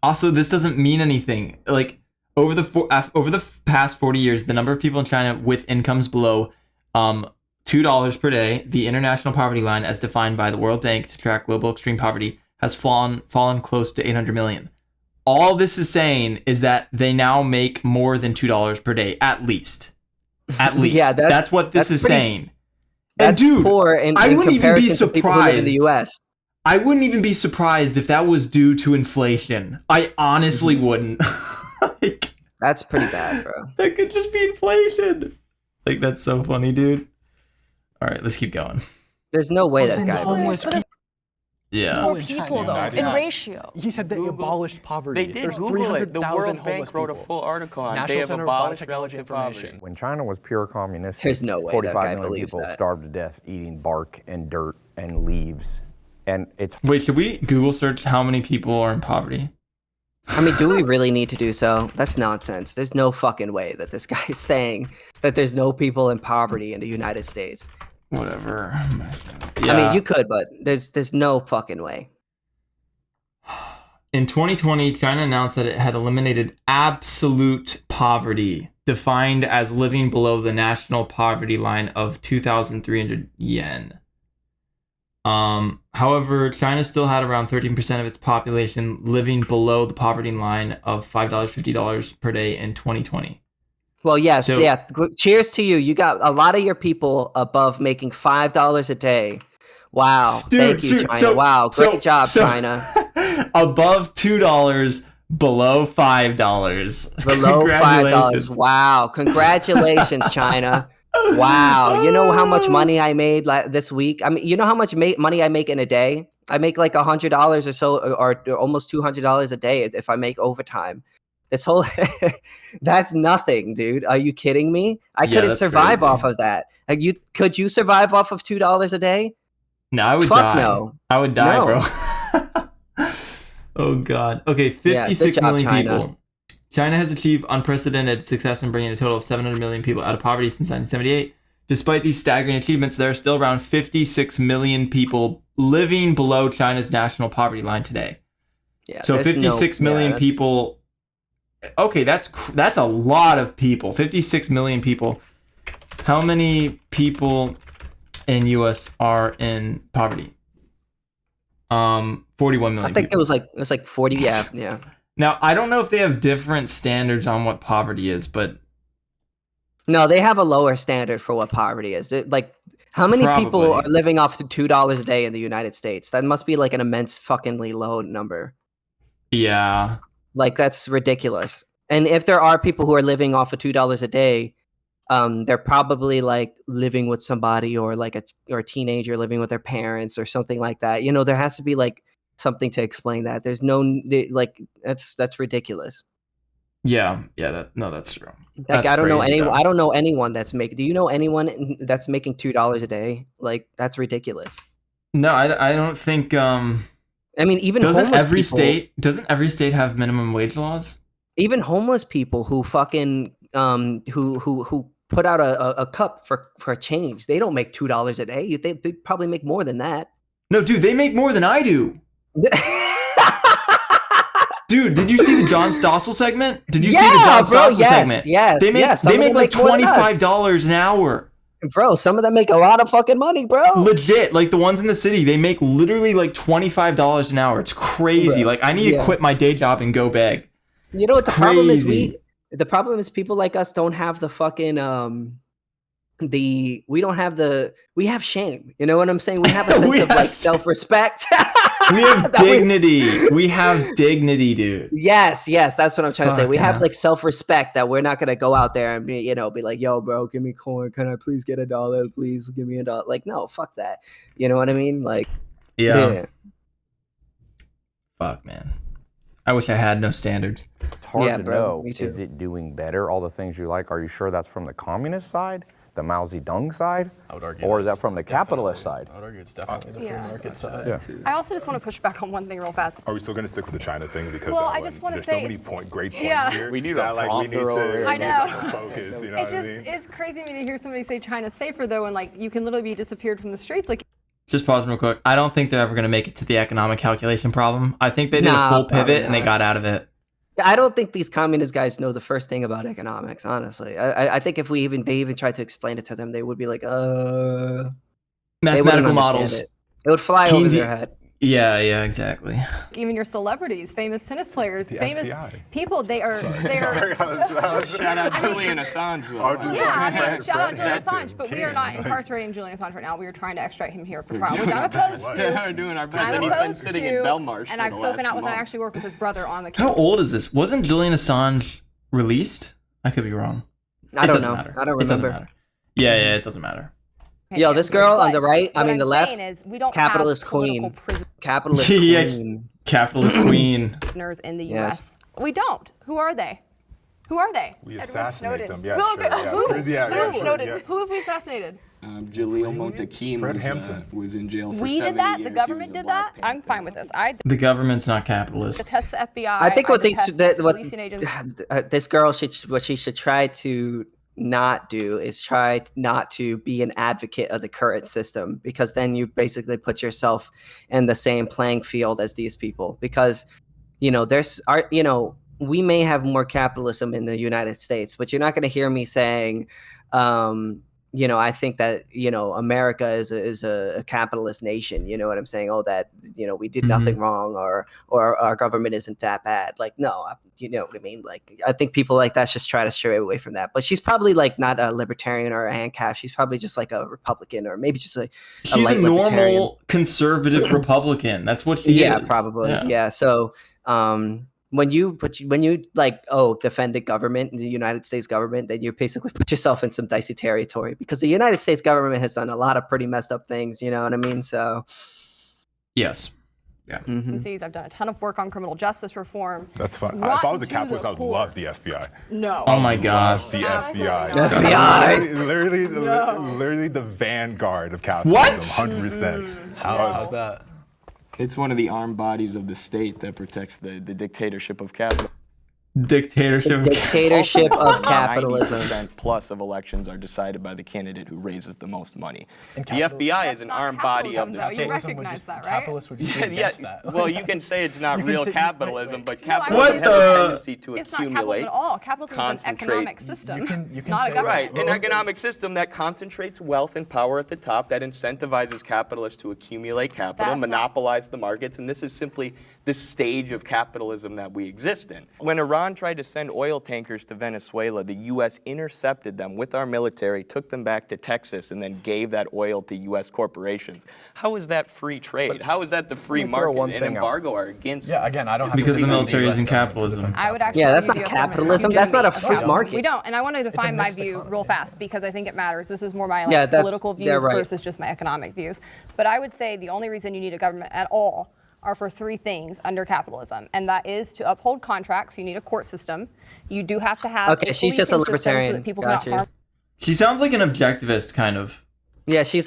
Also, this doesn't mean anything. Like, over the past 40 years, the number of people in China with incomes below $2 per day, the international poverty line as defined by the World Bank to track global extreme poverty, has fallen close to 800 million. All this is saying is that they now make more than $2 per day, at least. At least. Yeah, that's what this is saying. And dude, I wouldn't even be surprised in the US. I wouldn't even be surprised if that was due to inflation. I honestly wouldn't. That's pretty bad, bro. That could just be inflation. Like, that's so funny, dude. All right, let's keep going. There's no way that guy. Yeah. It's more people, though, in ratio. He said they abolished poverty. They did There's Google it. The 300,000 World Bank homeless wrote a people. full article on it. National They have Center of abolished Biotechnology relative Information. poverty. When China was pure communist, there's no way 45 million believes people that. starved to death eating bark and dirt and leaves. And it's Wait, should we Google search how many people are in poverty? I mean, do we really need to do so? That's nonsense. There's no fucking way that this guy is saying that there's no people in poverty in the United States. Whatever. Yeah. I mean, you could, but there's no fucking way. In 2020, China announced that it had eliminated absolute poverty, defined as living below the national poverty line of 2,300 yen. However, China still had around 13% of its population living below the poverty line of $5.50 per day in 2020. Well, yes, yeah. Cheers to you. You got a lot of your people above making $5 a day. Wow. Thank you, China. Wow. Great job, China. Above $2, below $5. Below $5. Wow. Congratulations, China. Wow. You know how much money I made this week? I mean, you know how much money I make in a day? I make like $100 or so, or almost $200 a day if I make overtime. This whole that's nothing, dude. Are you kidding me? I Yeah, couldn't that's survive crazy. off of that. Like, could you survive off of $2 a day? No, I would Fuck die. no. I would die, No. bro. Oh god. Okay, Yeah, good 56 job, million China. people. China has achieved unprecedented success in bringing a total of 700 million people out of poverty since 1978. Despite these staggering achievements, there are still around 56 million people living below China's national poverty line today. Yeah, So there's 56 million that's- people. Okay, that's a lot of people. 56 million people. How many people in US are in poverty? 41 million I think people. it was like 40. Yeah, yeah. Now, I don't know if they have different standards on what poverty is, but No, they have a lower standard for what poverty is. Like, how many people Probably. are living off to $2 a day in the United States? That must be like an immense fuckingly low number. yeah. Like, that's ridiculous. And if there are people who are living off of $2 a day, they're probably like living with somebody, or like a teenager living with their parents or something like that. You know, there has to be like something to explain that. There's no like that's ridiculous. Yeah, that's true. Like, That's I don't know crazy, anyone. though. I don't know anyone that's making. Do you know anyone that's making $2 a day? Like, that's ridiculous. No, I don't think I mean, even doesn't homeless every people, every state have minimum wage laws? even homeless people who fucking who put out a cup for change, they don't make $2 a day. They probably make more than that. No, dude, they make more than I do. Dude, did you see the John Stossel segment? Did you see the John Stossel segment? Yes, They make yes. Some they of make them like more than us. $25 an hour. Bro, some of them make a lot of fucking money, bro. Legit, like the ones in the city, they make literally like $25 an hour. It's crazy. Bro, Like I need to yeah. quit my day job and go beg. You know what It's the problem is? crazy. The problem is people like us don't have the fucking we have shame. You know what I'm saying? We have a sense We of have like shame. self-respect. We have That dignity. We have dignity, dude. Yes, that's what I'm trying to say. We Fuck have yeah. like self-respect that we're not gonna go out there and be like, yo, bro, give me coin. Can I please get $1? Please give me $1. Like, no, fuck that. You know what I mean? Like, yeah. Fuck, man. I wish I had no standards. It's hard Yeah, to bro, know. me too. Is it doing better? All the things you like. Are you sure that's from the communist side, the Mao Zedong side, I would argue or is that that's from the capitalist side? I would argue it's definitely the free Yeah. market side. Yeah. I also just want to push back on one thing real fast. Are we still going to stick with the China thing? Because Well, I just wanna there's say so many it's- great points Yeah. here. We need a that, like, we need prompter over to here. I we need know. to focus. You know It what I just mean? it's crazy to me to hear somebody say China's safer though, and like you can literally be disappeared from the streets. Like Just pause real quick. I don't think they're ever going to make it to the economic calculation problem. I think they did Nah, a full probably pivot and they not. got out of it. I don't think these communist guys know the first thing about economics, honestly. I think if they even tried to explain it to them, they would be like, they wouldn't Mathematical understand models. It would fly over their Keynesi- head. Yeah, exactly. even your celebrities, famous tennis players, The famous FBI. people, they are Shout out Julian Assange. though. Yeah, I mean, Fred- shout out Julian Fred Assange, but we are not King. incarcerating Julian Assange right now. We are trying to extradite him here for trial, which I'm opposed to. They're doing our best. I'm And he's been opposed sitting to, in Belmarsh and for I've the spoken last out with him. I month. actually work with his brother on the case. How old is this? Wasn't Julian Assange released? I could be wrong. I It don't doesn't know. matter. I don't It doesn't remember. matter. Yeah, it doesn't matter. Yo, this girl on the right, I What mean I'm the left, saying is we don't capitalist have political queen. Capitalist Yeah. queen. Capitalist queen. prisoners in the Yes. U.S. We don't. Who are they? Who are they? We assassinate them. Yeah, Who? sure. Yeah, Who? yeah, Who? sure, yeah. Who have we assassinated? Jaleel Montekim Fred Hampton. was in jail for We 70 did that. years. The He government was a did that. Black I'm fine with this. I The government's not capitalist. detest the FBI. I think what they detest that what policing agents. this girl should what she should try to not do is try not to be an advocate of the current system, because then you basically put yourself in the same playing field as these people, because we may have more capitalism in the United States, but you're not going to hear me saying I think that America is a capitalist nation. You know what I'm saying? Oh, that we did nothing wrong, or our government isn't that bad. Like, no, you know what I mean? Like, I think people like that just try to stray away from that. But she's probably like not a libertarian or a ANCAP. She's probably just like a Republican, or maybe just She's light a libertarian. normal conservative Republican. That's what she is. Yeah, probably. Yeah. So when you defend the government, the United States government, then you basically put yourself in some dicey territory, because the United States government has done a lot of pretty messed up things. You know what I mean? So Yes. Yeah. I've done a ton of work on criminal justice reform. That's fun. If Rotten I was a to capitalist, the I would core. love the FBI. No. Oh my gosh. The FBI. FBI. Literally the vanguard of capitalism. 100%. How's that? It's one of the armed bodies of the state that protects the dictatorship of capital. Dictatorship of capitalism. 90% plus of elections are decided by the candidate who raises the most money. The FBI is an armed body of the state. You recognize that, right? Capitalists would just be against that. Well, you can say it's not real capitalism, but No, capitalism has a tendency to It's not capitalism accumulate, at all. Capitalism is an economic system, you can not say a that. government. Right, an economic system that concentrates wealth and power at the top, that incentivizes capitalists to accumulate capital, That's not- monopolize the markets, and this is simply the stage of capitalism that we exist in. When Iran tried to send oil tankers to Venezuela, the U.S. intercepted them with our military, took them back to Texas, and then gave that oil to U.S. corporations. How is that free trade? How is that the free me throw market? one An thing out. embargo are against Yeah, again, I don't have Because to the believe military in isn't US government. capitalism. I would actually Yeah, that's argue not the US government capitalism. is That's not a legitimate. free market. We don't, and I wanted to define my mixed view economy. real fast because I think it matters. This is more my Yeah, that's- political view they're right. versus just my economic views. But I would say the only reason you need a government at all are for three things under capitalism, and that is to uphold contracts. You need a court system. You do have to have Okay, she's just a policing system libertarian. so that people Got cannot you. harm. She sounds like an objectivist, kind of. Yeah, she's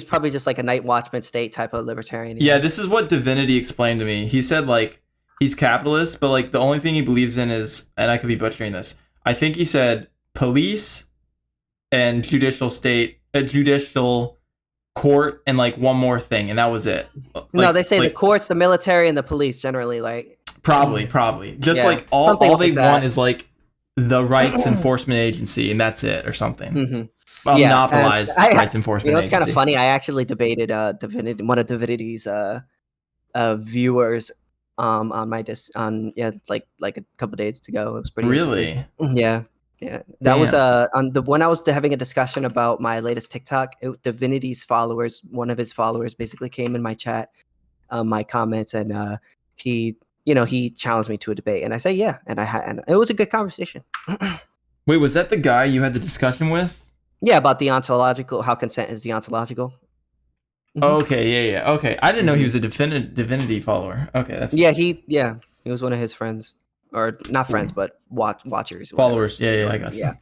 probably just like a night watchman state type of libertarian. Yeah, this is what Divinity explained to me. He said, like, he's capitalist, but, like, the only thing he believes in is, and I could be butchering this, I think he said police and judicial court, and, like, one more thing, and that was it. No, Like- they say like, the courts, the military, and the police generally, like. Probably. Just, Yeah, like, all something they like that. want is, like, the rights enforcement agency, and that's it, or something. Yeah, Monopolized and rights enforcement You know, it's kind of agency. funny. I actually debated one of Divinity's viewers on my like a couple days ago. It was pretty Really? interesting. Yeah. That was on the when I was having a discussion about my latest TikTok. Divinity's followers, one of his followers, basically came in my chat, my comments, and he challenged me to a debate, and I said yeah, and and it was a good conversation. Wait, was that the guy you had the discussion with? Yeah, about how consent is deontological. Okay, yeah. Okay, I didn't know he was a Divinity follower. Okay, that's He was one of his friends, or not friends, but watchers, whatever. followers. Yeah, I got you. Yeah.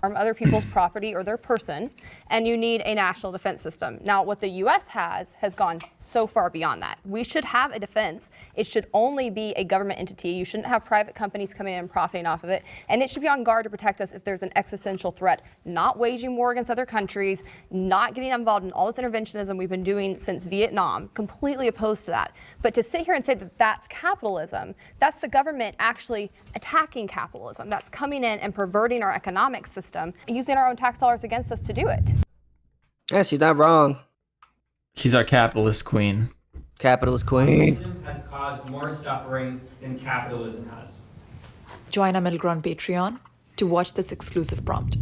Harm other people's property or their person, and you need a national defense system. Now, what the U.S. has gone so far beyond that. We should have a defense. It should only be a government entity. You shouldn't have private companies coming in and profiting off of it, and it should be on guard to protect us if there's an existential threat, not waging war against other countries, not getting involved in all this interventionism we've been doing since Vietnam. Completely opposed to that. But to sit here and say that that's capitalism, that's the government actually attacking capitalism. That's coming in and perverting our economic system, using our own tax dollars against us to do it. Yeah, she's not wrong. She's our capitalist queen. Capitalist queen. Communism has caused more suffering than capitalism has. Join our Middle Ground Patreon to watch this exclusive prompt.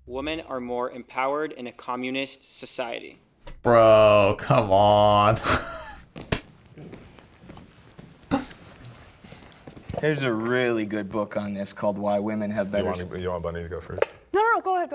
Women are more empowered in a communist society. Bro, come on. There's a really good book on this called Why Women Have You Better... want Bunny to go first? No, go ahead.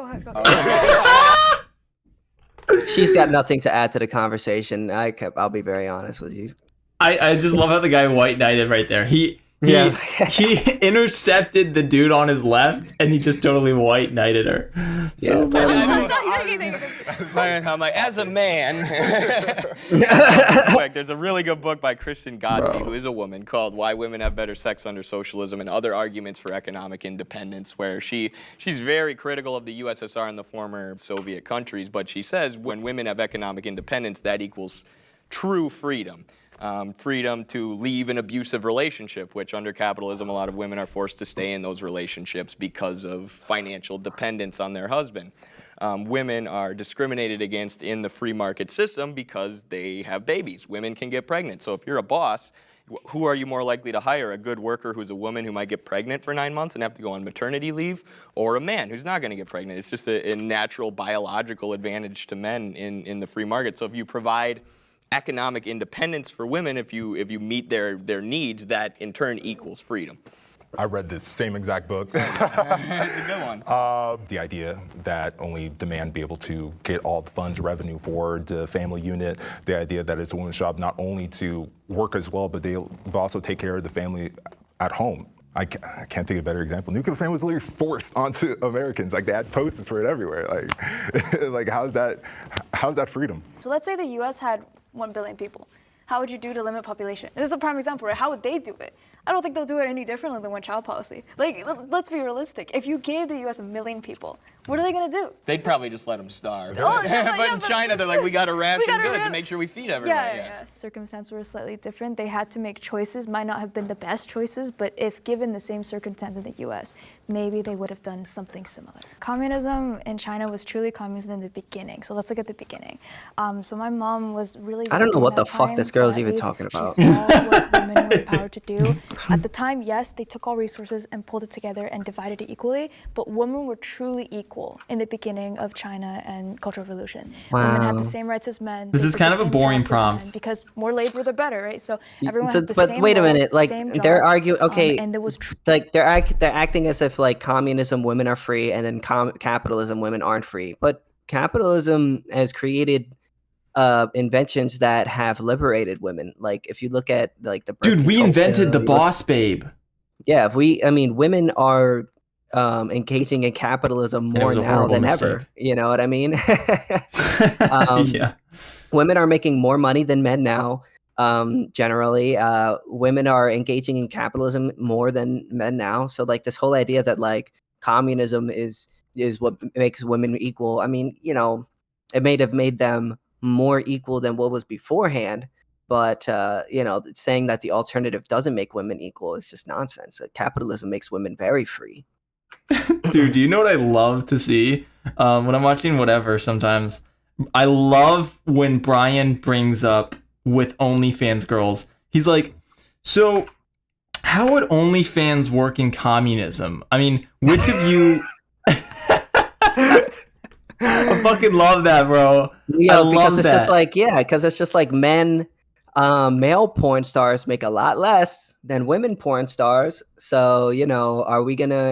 She's got nothing to add to the conversation. I'll be very honest with you. I just love how the guy white knighted right there. He intercepted the dude on his left, and he just totally white knighted her. So bad. I'm like, as a man. Like, there's a really good book by Kristen Gotzi, who is a woman, called Why Women Have Better Sex Under Socialism and Other Arguments for Economic Independence, where she's very critical of the USSR and the former Soviet countries, but she says when women have economic independence, that equals true freedom. Freedom to leave an abusive relationship, which under capitalism, a lot of women are forced to stay in those relationships because of financial dependence on their husband. Women are discriminated against in the free market system because they have babies. Women can get pregnant. So if you're a boss, who are you more likely to hire? A good worker who's a woman who might get pregnant for 9 months and have to go on maternity leave, or a man who's not going to get pregnant? It's just a natural biological advantage to men in the free market. So if you provide economic independence for women, if you meet their needs, that in turn equals freedom. I read the same exact book. It's a good one. The idea that only the man be able to get all the funds, revenue for the family unit, the idea that it's a woman's job not only to work as well, but they'll also take care of the family at home. I can't think of a better example. Nuclear family was literally forced onto Americans. Like, they had posters for it everywhere. Like how's that freedom? So let's say the US had 1 billion people. How would you do to limit population? This is a prime example, right? How would they do it? I don't think they'll do it any differently than one-child policy. Like, let's be realistic. If you gave the US 1 million people, what are they gonna do? They'd probably just let them starve. Oh, no, but in China, they're like, we gotta ration goods and make sure we feed everybody. Yeah. Circumstances were slightly different. They had to make choices, might not have been the best choices, but if given the same circumstance in the US, maybe they would have done something similar. Communism in China was truly communism in the beginning. So let's look at the beginning. So my mom was really I don't know what the fuck this girl is even talking about. She saw what women were empowered to do. At the time, yes, they took all resources and pulled it together and divided it equally, but women were truly equal in the beginning of China and Cultural Revolution. Women had the same rights as men. This is kind of a boring prompt. Because more labor, the better, right? So everyone had the but same wait a minute, roles, like same they're jobs, arguing. Okay, and there was like they're acting as if like communism women are free, and then capitalism women aren't free. But capitalism has created inventions that have liberated women. Like if you look at like the dude, we invented the boss babe. Yeah, women are engaging in capitalism more now than ever. You know what I mean? Yeah. Women are making more money than men now. Generally, women are engaging in capitalism more than men now. So like this whole idea that like communism is what makes women equal. I mean, you know, it may have made them more equal than what was beforehand. But, you know, saying that the alternative doesn't make women equal is just nonsense. Capitalism makes women very free. Dude, do you know what I love to see when I'm watching whatever sometimes? I love when Brian brings up with OnlyFans girls. He's like, so how would OnlyFans work in communism? I mean, which of you... I fucking love that, bro. Yeah, because it's just like, because it's just like men... male porn stars make a lot less than women porn stars. So, you know,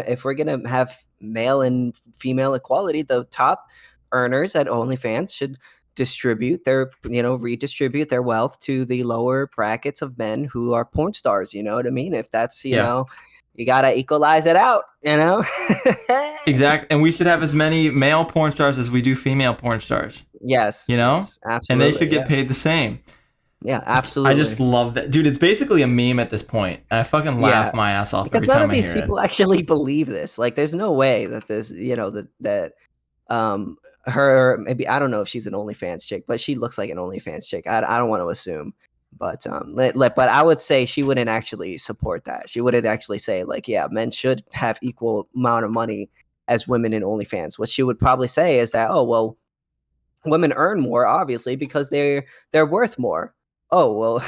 if we're going to have male and female equality, the top earners at OnlyFans should redistribute their wealth to the lower brackets of men who are porn stars. You know what I mean? If that's, you know, you got to equalize it out, you know? Exactly. And we should have as many male porn stars as we do female porn stars. Yes. You know? Yes, absolutely. And they should get paid the same. Yeah, absolutely. I just love that. Dude, it's basically a meme at this point. And I fucking laugh my ass off every time I hear it. Because none of these people actually believe this. Like, there's no way that this, you know, that her, maybe, I don't know if she's an OnlyFans chick, but she looks like an OnlyFans chick. I don't want to assume. But but I would say she wouldn't actually support that. She wouldn't actually say, like, yeah, men should have equal amount of money as women in OnlyFans. What she would probably say is that, oh, well, women earn more, obviously, because they're worth more. Oh,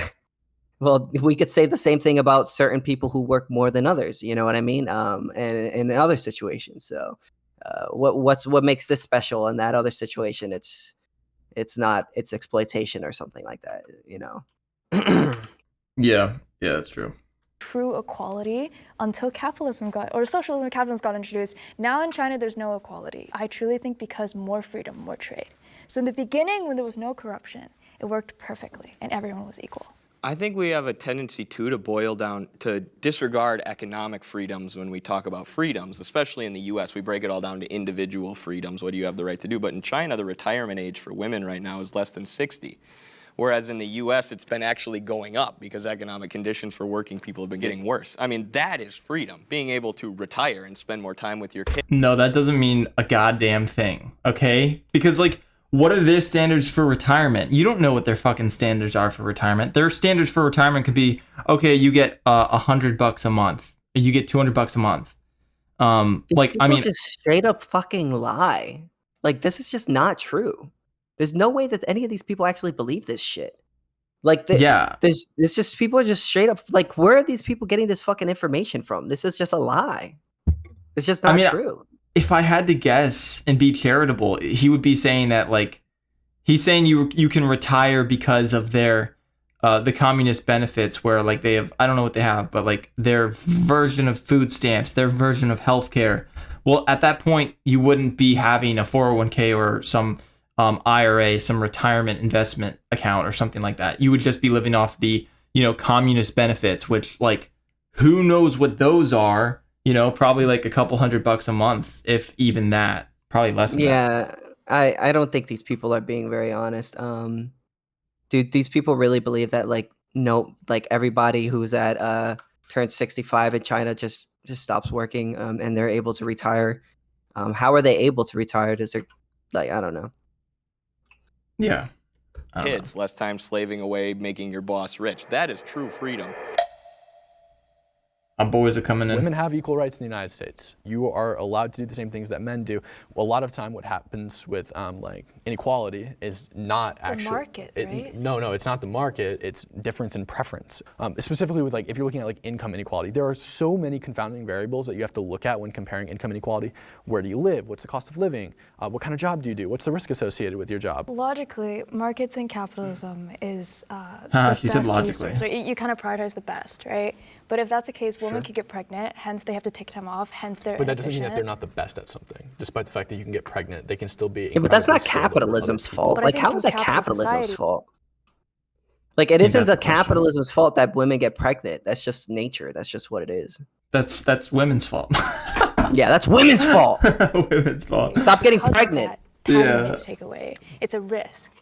well, we could say the same thing about certain people who work more than others. You know what I mean? And in other situations. So, what makes this special in that other situation? It's exploitation or something like that. You know? Yeah, that's true. True equality until capitalism socialism and capitalism got introduced. Now in China, there's no equality. I truly think because more freedom, more trade. So in the beginning, when there was no corruption, it worked perfectly and everyone was equal. I think we have a tendency to boil down, to disregard economic freedoms when we talk about freedoms, especially in the US. We break it all down to individual freedoms. What do you have the right to do? But in China, the retirement age for women right now is less than 60. Whereas in the US, it's been actually going up because economic conditions for working people have been getting worse. I mean, that is freedom, being able to retire and spend more time with your kids. No, that doesn't mean a goddamn thing, okay? Because, like, what are their standards for retirement? You don't know what their fucking standards are for retirement. Their standards for retirement could be, okay, you get $100 a month. You get $200 a month. Just straight up fucking lie. Like, this is just not true. There's no way that any of these people actually believe this shit. Like, it's just people are just straight up like, where are these people getting this fucking information from? This is just a lie. It's just not true. If I had to guess and be charitable, he would be saying that, like, he's saying you can retire because of their the communist benefits where like they have, I don't know what they have, but like their version of food stamps, their version of healthcare. Well, at that point, you wouldn't be having a 401k or some IRA, some retirement investment account or something like that. You would just be living off the, communist benefits, which like, who knows what those are, probably like a couple $100 a month, if even that, probably less than that. I don't think these people are being very honest. Dude, these people really believe that like everybody who's at turns 65 in China just stops working and they're able to retire. How are they able to retire? Is there I don't know. Yeah. Kids, less time slaving away, making your boss rich. That is true freedom. Our boys are coming in. Women have equal rights in the United States. You are allowed to do the same things that men do. A lot of time what happens with inequality is not actually the market, right? No, it's not the market. It's difference in preference. Specifically with if you're looking at income inequality, there are so many confounding variables that you have to look at when comparing income inequality. Where do you live? What's the cost of living? What kind of job do you do? What's the risk associated with your job? Logically, markets and capitalism is she said logically. Resource, right? You kind of prioritize the best, right? But if that's the case, women could get pregnant, hence they have to take time off, hence they're But that doesn't mean that they're not the best at something. Despite the fact that you can get pregnant, they can still be. Yeah, but that's not capitalism's fault. How is that capitalism's fault? It isn't the capitalism's fault that women get pregnant. That's just nature. That's just what it is. That's women's fault. Yeah, that's women's fault. Women's fault. Stop getting pregnant. Take away. It's a risk.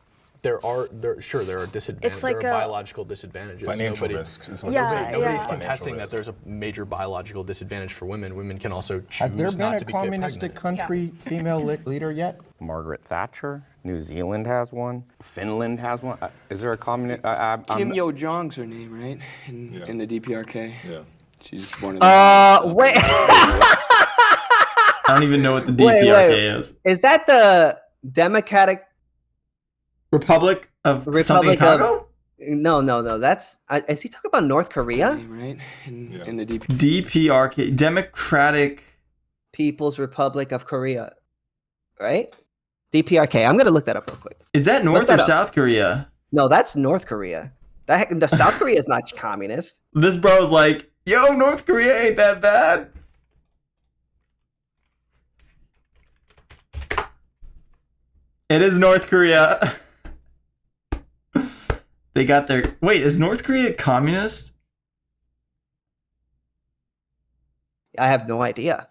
There are disadvantages. It's like there are biological disadvantages. Financial risks. Is what Nobody's contesting that there's a major biological disadvantage for women. Women can also choose Has there been not a to be communistic country female leader yet? Margaret Thatcher. New Zealand has one. Finland has one. Is there a communist? Kim Yo Jong's her name, right? In the DPRK. Yeah. She's one of the. Wait. I don't even know what the DPRK is. Is that the Democratic Republic of something Congo? No. That's is he talking about North Korea? Right. In the DPRK, Democratic People's Republic of Korea, right? DPRK. I'm gonna look that up real quick. Is that North or South Korea? No, that's North Korea. The South Korea is not communist. This bro's like, yo, North Korea ain't that bad. It is North Korea. They got their... Wait, is North Korea communist? I have no idea.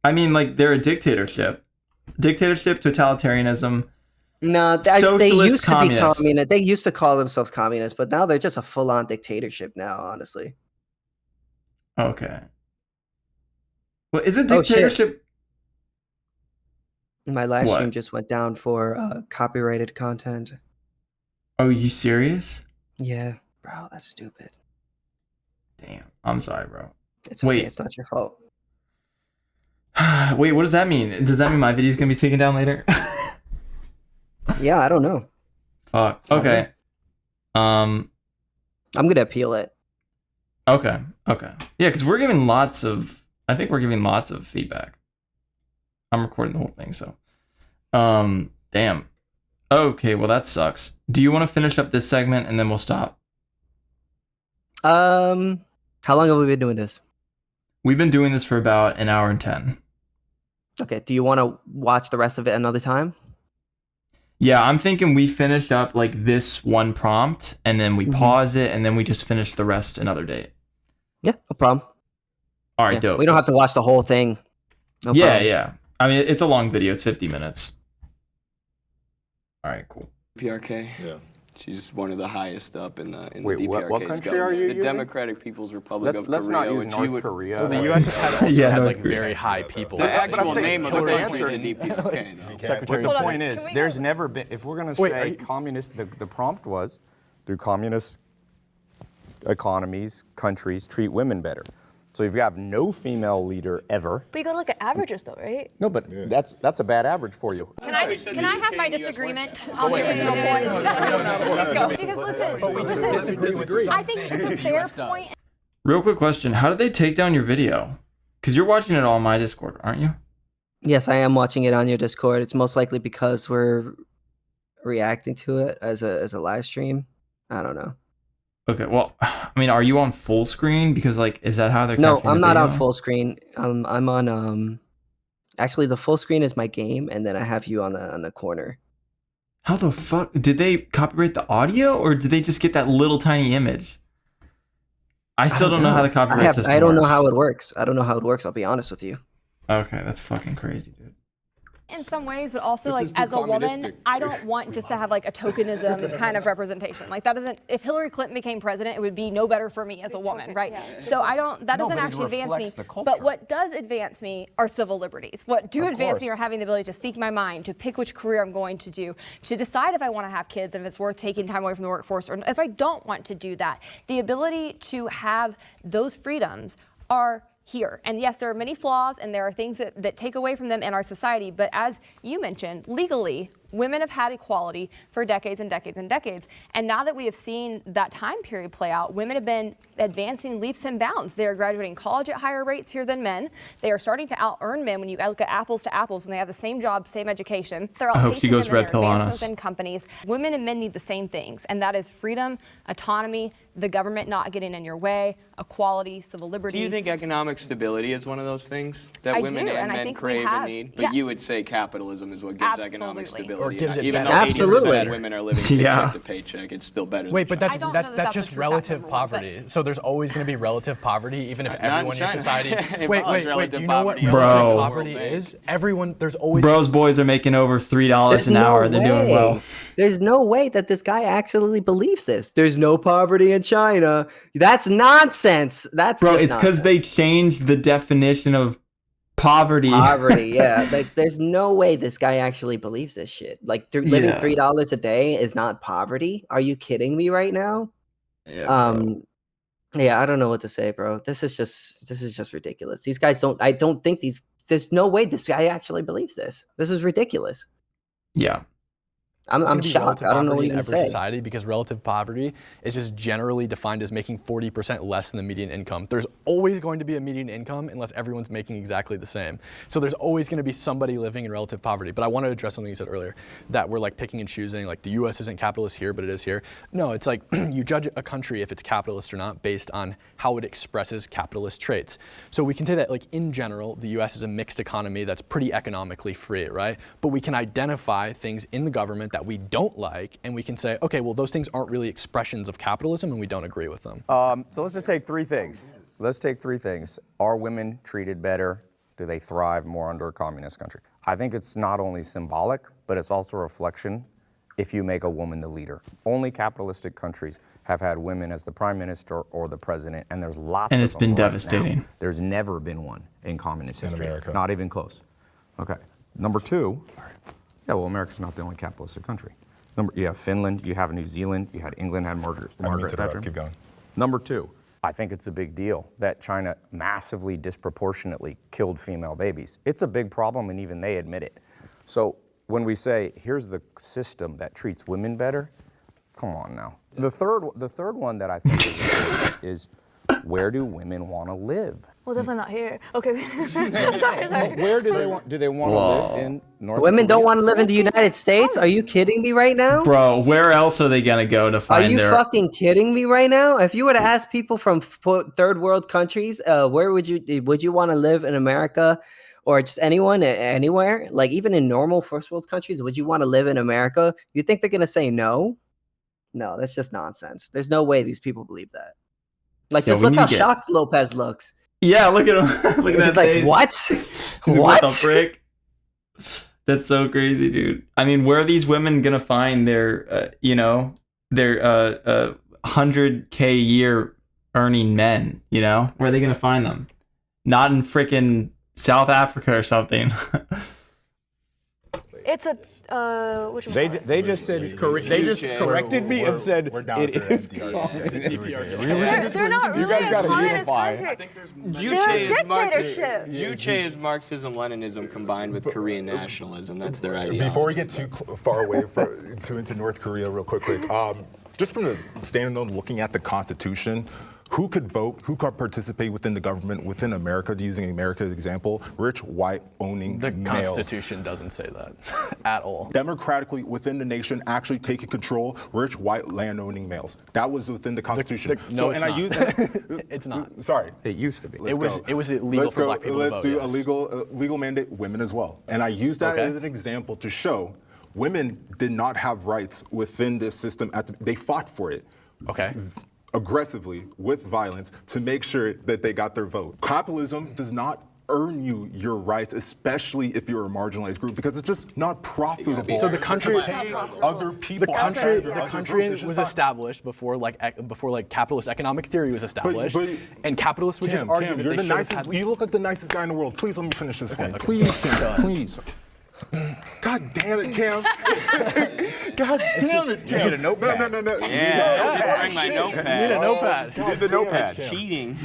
I mean, they're a dictatorship. Dictatorship, totalitarianism. No, they used to be communist. They used to call themselves communist, but now they're just a full-on dictatorship now, honestly. Okay. Well, is it dictatorship... My live stream just went down for copyrighted content. Oh, you serious? Yeah, bro, that's stupid. Damn, I'm sorry, bro. It's okay, it's not your fault. Wait, what does that mean? Does that mean my video's gonna be taken down later? Yeah, I don't know. Fuck. Okay. I'm gonna appeal it. Okay. Yeah, because we're giving lots of... I think we're giving lots of feedback. I'm recording the whole thing, so. Damn. Okay, well that sucks. Do you want to finish up this segment and then we'll stop? How long have we been doing this? We've been doing this for about an hour and 10. Okay, do you want to watch the rest of it another time? Yeah, I'm thinking we finish up this one prompt and then we pause it and then we just finish the rest another date. Yeah, no problem. All right, dope. We don't have to watch the whole thing. No problem. Yeah. I mean, it's a long video. It's 50 minutes. All right, cool. DPRK. Yeah. She's one of the highest up in the Wait, DPRK's what country are you the using? Democratic People's Republic of Let's Korea. not use North Korea. Well, the U.S. has had very high people. The actual saying, name of the but the country answer- is the DPRK. though. But the point is, there's never been, if we're going to say communist, the prompt was, through communist economies, countries treat women better. So if you have no female leader ever. But you gotta look at averages though, right? No, but that's a bad average for you. Can I have my disagreement on the original point? Let's go. Because listen, I think it's a fair point. Real quick question. How did they take down your video? Because you're watching it all on my Discord, aren't you? Yes, I am watching it on your Discord. It's most likely because we're reacting to it as a live stream. I don't know. Okay, well, I mean, are you on full screen? Because like, is that how they're No, capturing I'm the not on video? full screen. I'm on actually the full screen is my game, and then I have you on the corner. How the fuck did they copyright the audio, or did they just get that little tiny image? I still don't know how the copyright system works. I don't know how it works. I don't know how it works. I'll be honest with you. Okay, that's fucking crazy, dude. In some ways, but also like as a woman, I don't want just to have like a tokenism kind of representation. Like that doesn't. If Hillary Clinton became president, it would be no better for me as a woman, right? So I don't. That doesn't actually advance me. But what does advance me are civil liberties. What do advance me are having the ability to speak my mind, to pick which career I'm going to do, to decide if I want to have kids, if it's worth taking time away from the workforce, or if I don't want to do that. The ability to have those freedoms are here. And yes, there are many flaws and there are things that take away from them in our society. But as you mentioned, legally, women have had equality for decades and decades and decades. And now that we have seen that time period play out, women have been advancing leaps and bounds. They are graduating college at higher rates here than men. They are starting to out-earn men when you look at apples to apples when they have the same job, same education. They're I hope she outpacing goes them in red their pill on advancements us. in companies. Women and men need the same things, and that is freedom, autonomy, the government not getting in your way, equality, civil liberties. Do you think economic stability is one of those things that I women do, and and I men think we crave have. and need? But Yeah. you would say capitalism is what gives economic Absolutely. stability. Or gives it Even though better. 80% Absolutely. of women are living paycheck to paycheck, it's still better Wait, than but China. that's a just true fact, relative number one, but- poverty. So there's always going to be relative poverty, even if Not in everyone in your China. society. It Wait, was do relative you know what poverty. relative Bro. poverty is? Everyone, there's always. Bros boys are making over $3 an hour. They're doing well. There's no way that this guy actually believes this. There's no poverty in China. That's nonsense. That's Bro, just it's because nonsense. they changed the definition of poverty. Poverty, yeah. Like, there's no way this guy actually believes this shit. Like, living Yeah. $3 a day is not poverty. Are you kidding me right now? Yeah, bro. Yeah, I don't know what to say, bro. This is just ridiculous. These guys don't. I don't think these. There's no way this guy actually believes this. This is ridiculous. Yeah. I'm It's gonna be shocked. relative I don't know what poverty you in can every say. society because relative poverty is just generally defined as making 40% less than the median income. There's always going to be a median income unless everyone's making exactly the same. So there's always going to be somebody living in relative poverty. But I want to address something you said earlier, that we're like picking and choosing, like the US isn't capitalist here, but it is here. No, it's like you judge a country if it's capitalist or not based on how it expresses capitalist traits. So we can say that like in general, the US is a mixed economy that's pretty economically free, right? But we can identify things in the government that we don't like, and we can say, okay, well, those things aren't really expressions of capitalism, and we don't agree with them. So let's just take three things. Let's take three things. Are women treated better? Do they thrive more under a communist country? I think it's not only symbolic, but it's also a reflection if you make a woman the leader. Only capitalistic countries have had women as the prime minister or the president, and there's lots And of it's them been right devastating. now. There's never been one in communist In history. America. Not even close. Okay. Number two, yeah, well, America's not the only capitalistic country. You have Finland, you have New Zealand, you had England, had Margaret Thatcher. Keep going. Number two, I think it's a big deal that China massively disproportionately killed female babies. It's a big problem, and even they admit it. So when we say, here's the system that treats women better, come on now. The third one that I think is important is, where do women want to live? Well, definitely not here. Okay. sorry. Where do they want? Do they want to live in North Women don't Korea? want to live in the United States? Are you kidding me right now? Bro, where else are they gonna go to Are find you their? fucking kidding me right now? If you were to ask people from third world countries, where would you want to live in America, or just anyone anywhere? Like even in normal first world countries, would you want to live in America? You think they're gonna say no? No, that's just nonsense. There's no way these people believe that. Like, Yeah, just we look need how to get- shocked Lopez looks. Yeah, look at him. Look at that Like face. what? He's What? like, what the frick? That's so crazy, dude. I mean, where are these women gonna find their, their 100K a year earning men? You know, where are they gonna find them? Not in freaking South Africa or something. It's a which They just said they just corrected me and said we're down it for is. they're not really You guys a gotta communist unify. country. Dictatorship. Juche is Marxism, Leninism combined with Korean nationalism. That's their ideology. Before we get too far away into North Korea, real quick, just from the standing on looking at the Constitution, Who could vote? Who could participate within the government, within America, using America's example? Rich, white, owning The males. Constitution doesn't say that at all. Democratically within the nation, actually taking control, rich, white, land-owning males. That was within the Constitution. No, it's and not. I use that. It's not. Sorry. It used to be. It was illegal for black people to vote. Let's do yes. a legal mandate women as well. And I use that as an example to show women did not have rights within this system. They fought for it. Okay. Aggressively with violence to make sure that they got their vote. Capitalism does not earn you your rights, especially if you're a marginalized group, because it's just not profitable. So the country, other people. the country was established before capitalist economic theory was established, and capitalists would just argue that you're they the should nicest. have had. You look like the nicest guy in the world. Please let me finish this point. Okay. Please, Cam. Please. God damn it, Cam. God damn it, Cam. You need a notepad. No. Yeah, bring my notepad. You need a notepad. You need the notepad. Cheating.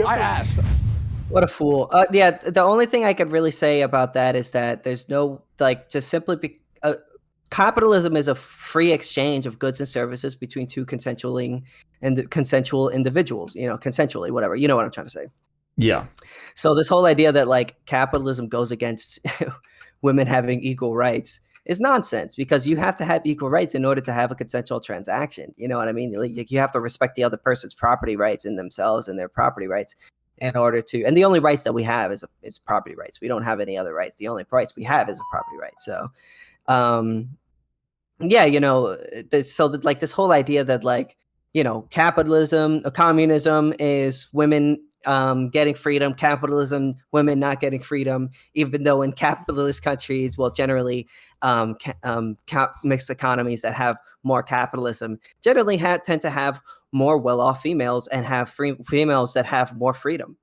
I asked. What a fool. Yeah, the only thing I could really say about that is that there's no, just simply capitalism is a free exchange of goods and services between two consensual individuals, consensually, whatever. You know what I'm trying to say. Yeah. So this whole idea that capitalism goes against women having equal rights is nonsense, because you have to have equal rights in order to have a consensual transaction. You know what I mean? You have to respect the other person's property rights in themselves and their property rights in order to, and the only rights that we have is property rights. We don't have any other rights. The only rights we have is a property right. So, this whole idea that capitalism, communism is women getting freedom, capitalism, women not getting freedom, even though in capitalist countries, generally mixed economies that have more capitalism generally tend to have more well-off females and have females that have more freedom.